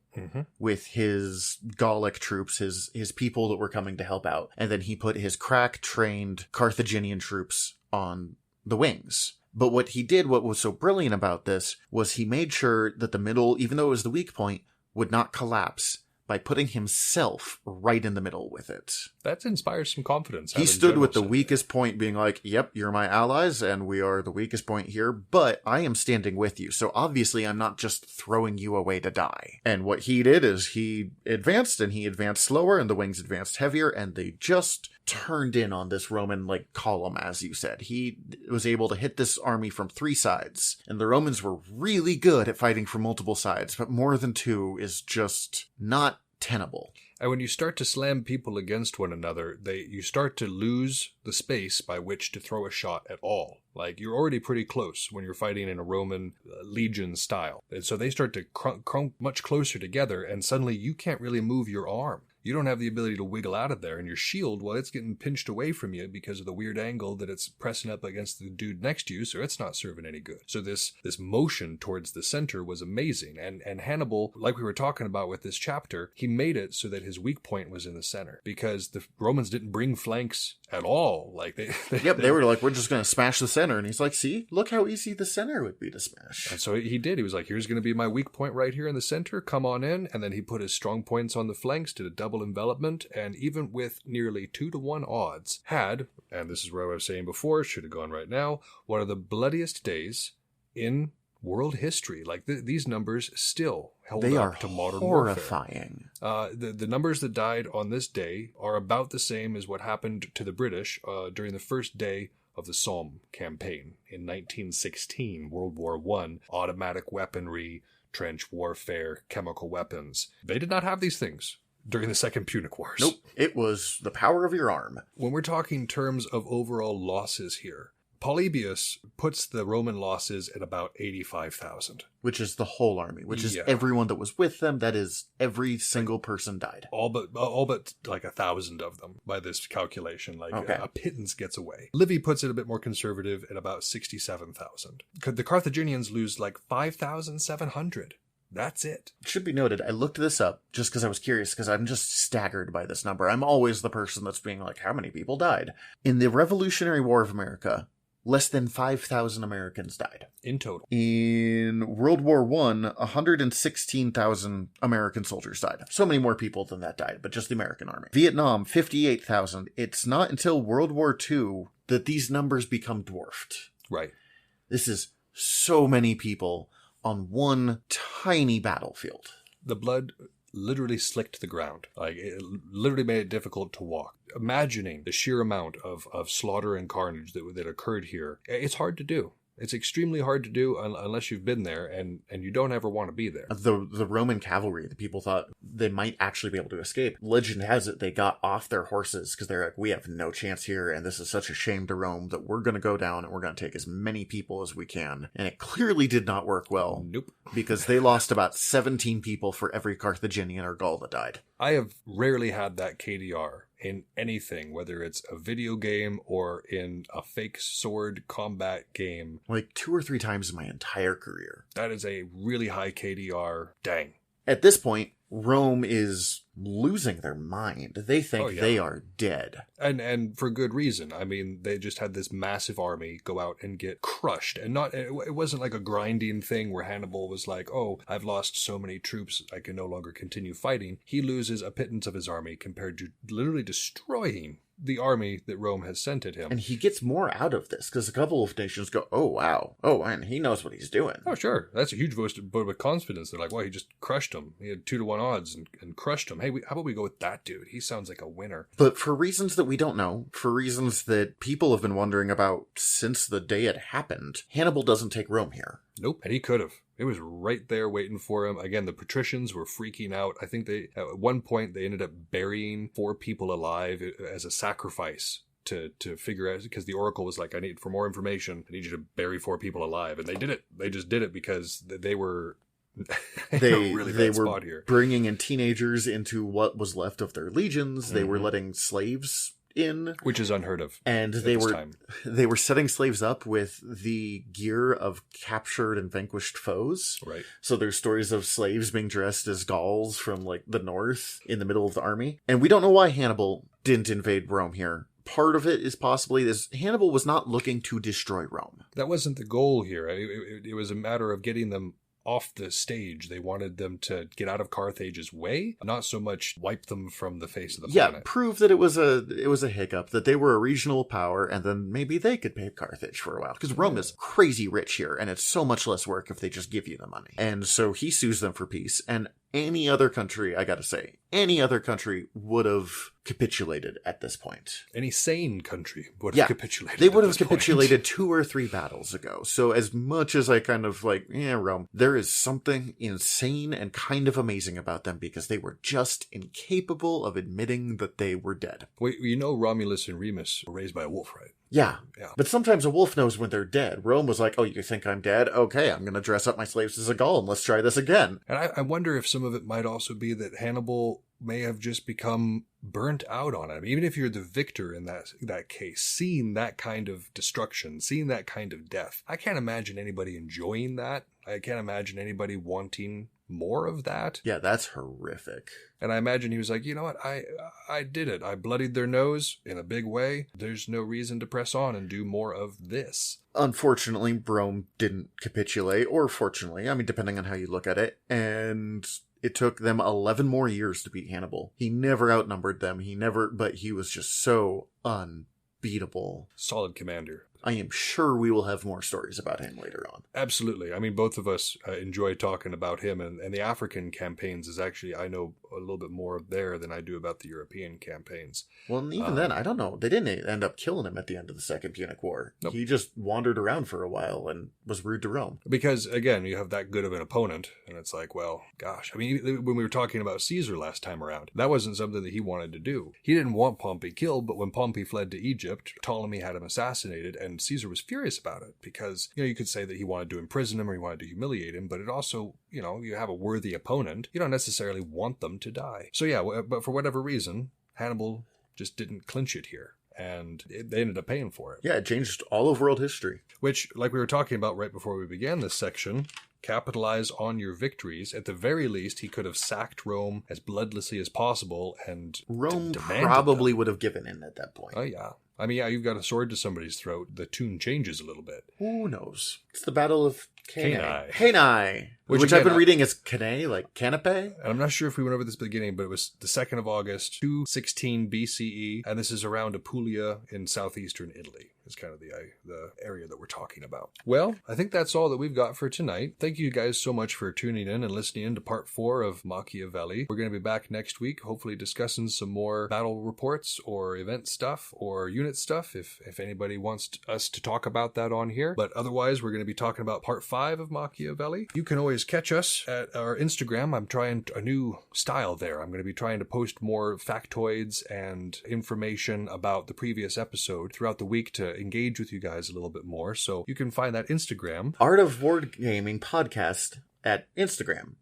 with his Gallic troops, his people that were coming to help out. And then he put his crack-trained Carthaginian troops on the wings. But what he did, what was so brilliant about this, was he made sure that the middle, even though it was the weak point, would not collapse by putting himself right in the middle with it. That inspires some confidence. He stood with the weakest point being like, yep, you're my allies, and we are the weakest point here, but I am standing with you, so obviously I'm not just throwing you away to die. And what he did is he advanced, and he advanced slower, and the wings advanced heavier, and they just turned in on this Roman, column, as you said. He was able to hit this army from 3 sides, and the Romans were really good at fighting from multiple sides, but more than 2 is just not tenable. And when you start to slam people against one another, you start to lose the space by which to throw a shot at all. You're already pretty close when you're fighting in a Roman legion style. And so they start to crunk much closer together, and suddenly you can't really move your arm. You don't have the ability to wiggle out of there, and your shield, well, it's getting pinched away from you because of the weird angle that it's pressing up against the dude next to you, so it's not serving any good. So this motion towards the center was amazing, and Hannibal, like we were talking about with this chapter, he made it so that his weak point was in the center, because the Romans didn't bring flanks at all. They were like, we're just going to smash the center, and he's like, see, look how easy the center would be to smash. And so he did. He was like, here's going to be my weak point right here in the center, come on in, and then he put his strong points on the flanks, did a double envelopment, and even with nearly 2-to-1 odds, had, and this is where I was saying before, should have gone right now, one of the bloodiest days in world history. These numbers still held up to modern horrifying. Warfare. The numbers that died on this day are about the same as what happened to the British during the first day of the Somme campaign in 1916, World War I, automatic weaponry, trench warfare, chemical weapons. They did not have these things during the Second Punic Wars. Nope. It was the power of your arm. When we're talking terms of overall losses here, Polybius puts the Roman losses at about 85,000. Which is the whole army, which is everyone that was with them. That is, every single person died. All but 1,000 of them by this calculation. A pittance gets away. Livy puts it a bit more conservative at about 67,000. The Carthaginians lose 5,700. That's it. It should be noted, I looked this up just because I was curious, because I'm just staggered by this number. I'm always the person that's being like, how many people died? In the Revolutionary War of America, less than 5,000 Americans died. In total. In World War I, 116,000 American soldiers died. So many more people than that died, but just the American army. Vietnam, 58,000. It's not until World War II that these numbers become dwarfed. Right. This is so many people on one tiny battlefield. The blood literally slicked the ground. It literally made it difficult to walk. Imagining the sheer amount of slaughter and carnage that occurred here, it's hard to do. It's extremely hard to do unless you've been there, and you don't ever want to be there. The Roman cavalry, the people thought they might actually be able to escape. Legend has it they got off their horses because they're like, we have no chance here, and this is such a shame to Rome that we're going to go down and we're going to take as many people as we can. And it clearly did not work well. Nope. Because they lost about 17 people for every Carthaginian or Gaul that died. I have rarely had that KDR in anything, whether it's a video game or in a fake sword combat game. 2 or 3 times in my entire career. That is a really high KDR. Dang. At this point, Rome is losing their mind. They think they are dead. And for good reason. I mean, they just had this massive army go out and get crushed. And it wasn't like a grinding thing where Hannibal was like, oh, I've lost so many troops, I can no longer continue fighting. He loses a pittance of his army compared to literally destroying the army that Rome has sent at him. And he gets more out of this, because a couple of nations go, oh, wow. Oh, and he knows what he's doing. Oh, sure. That's a huge vote of confidence. They're like, well, he just crushed him. He had 2-to-1 odds and crushed him. Hey, how about we go with that dude? He sounds like a winner. But for reasons that we don't know, for reasons that people have been wondering about since the day it happened, Hannibal doesn't take Rome here. Nope. And he could have. It was right there waiting for him. Again, the patricians were freaking out. I think at one point they ended up burying 4 people alive as a sacrifice to figure out, because the oracle was like, for more information, I need you to bury 4 people alive. And they did it. They just did it because they were they were bringing in teenagers into what was left of their legions. Mm-hmm. They were letting slaves in, which is unheard of. And they were setting slaves up with the gear of captured and vanquished foes. Right. So there's stories of slaves being dressed as Gauls from like the north in the middle of the army. And we don't know why Hannibal didn't invade Rome here. Part of it is possibly this: Hannibal was not looking to destroy Rome. That wasn't the goal here. It was a matter of getting them off the stage. They wanted them to get out of Carthage's way, not so much wipe them from the face of the planet. Yeah, prove that it was a hiccup, that they were a regional power, and then maybe they could pay Carthage for a while. Because Rome is crazy rich here, and it's so much less work if they just give you the money. And so he sues them for peace, and any other country, I gotta say, any other country would have capitulated at this point. Any sane country would have capitulated. They would have capitulated 2 or 3 battles ago. So as much as I kind of like, Rome, there is something insane and kind of amazing about them because they were just incapable of admitting that they were dead. Wait, Romulus and Remus were raised by a wolf, right? Yeah. But sometimes a wolf knows when they're dead. Rome was like, oh, you think I'm dead? Okay, I'm going to dress up my slaves as a Gaul and let's try this again. And I wonder if some of it might also be that Hannibal may have just become burnt out on it. I mean, even if you're the victor in that case, seeing that kind of destruction, seeing that kind of death, I can't imagine anybody enjoying that. I can't imagine anybody wanting more of that. Yeah, that's horrific. And I imagine he was like, you know what, I did it. I bloodied their nose in a big way. There's no reason to press on and do more of this. Unfortunately, Rome didn't capitulate, or fortunately, I mean, depending on how you look at it. And it took them 11 more years to beat Hannibal. He never outnumbered them. But he was just so unbeatable. Solid commander. I am sure we will have more stories about him later on. Absolutely. I mean, both of us enjoy talking about him, and the African campaigns is actually, I know a little bit more there than I do about the European campaigns. Well, and even then, I don't know. They didn't end up killing him at the end of the Second Punic War. Nope. He just wandered around for a while and was rude to Rome. Because, again, you have that good of an opponent, and it's like, well, gosh. I mean, when we were talking about Caesar last time around, that wasn't something that he wanted to do. He didn't want Pompey killed, but when Pompey fled to Egypt, Ptolemy had him assassinated, and Caesar was furious about it because, you could say that he wanted to imprison him or he wanted to humiliate him, but it also, you have a worthy opponent. You don't necessarily want them to die. So yeah, but for whatever reason, Hannibal just didn't clinch it here. And they ended up paying for it. Yeah, it changed all of world history. Which, like we were talking about right before we began this section, capitalize on your victories. At the very least, he could have sacked Rome as bloodlessly as possible, and Rome probably would have given in at that point. Oh, yeah. I mean, yeah, you've got a sword to somebody's throat. The tune changes a little bit. Who knows? It's the Battle of Cannae. Cannae. Which again, I've been reading as Cannae, like Canape. And I'm not sure if we went over this at the beginning, but it was the 2nd of August, 216 BCE, and this is around Apulia in southeastern Italy. Is kind of the area that we're talking about. Well, I think that's all that we've got for tonight. Thank you guys so much for tuning in and listening in to part 4 of Machiavelli. We're going to be back next week, hopefully discussing some more battle reports or event stuff or unit stuff if anybody wants us to talk about that on here. But otherwise, we're going to be talking about part 5 of Machiavelli. You can always catch us at our Instagram. I'm trying a new style there. I'm going to be trying to post more factoids and information about the previous episode throughout the week to engage with you guys a little bit more. So you can find that Instagram. Art of Wargaming Podcast at Instagram.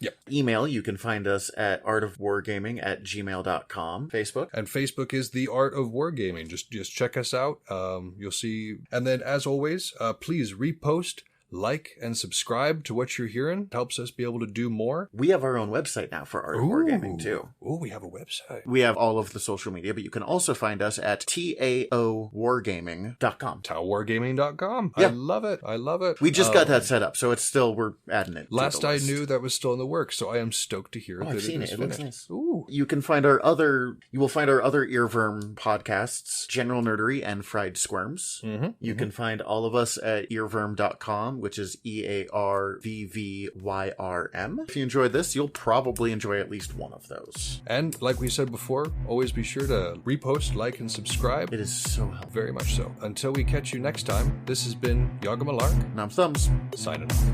Yep. Email, you can find us at artofwargaming@gmail.com. Facebook. And Facebook is The Art of Wargaming. Just check us out. You'll see. And then as always, please repost, like, and subscribe to what you're hearing. It helps us be able to do more. We have our own website now for Art of Wargaming, too. Oh, we have a website. We have all of the social media, but you can also find us at taowargaming.com. taowargaming.com. Yeah. I love it. I love it. We just got that set up, so it's still, we're adding it. Last I knew, that was still in the works, so I am stoked to hear that I've seen it. It looks nice. Ooh. You will find our other Earworm podcasts, General Nerdery and Fried Squirms. Mm-hmm. You can find all of us at earworm.com, which is EARVVYRM. If you enjoyed this, you'll probably enjoy at least one of those. And like we said before, always be sure to repost, like, and subscribe. It is so helpful. Very much so. Until we catch you next time, this has been Yaga Malark. And I'm Thumbs. Signing off.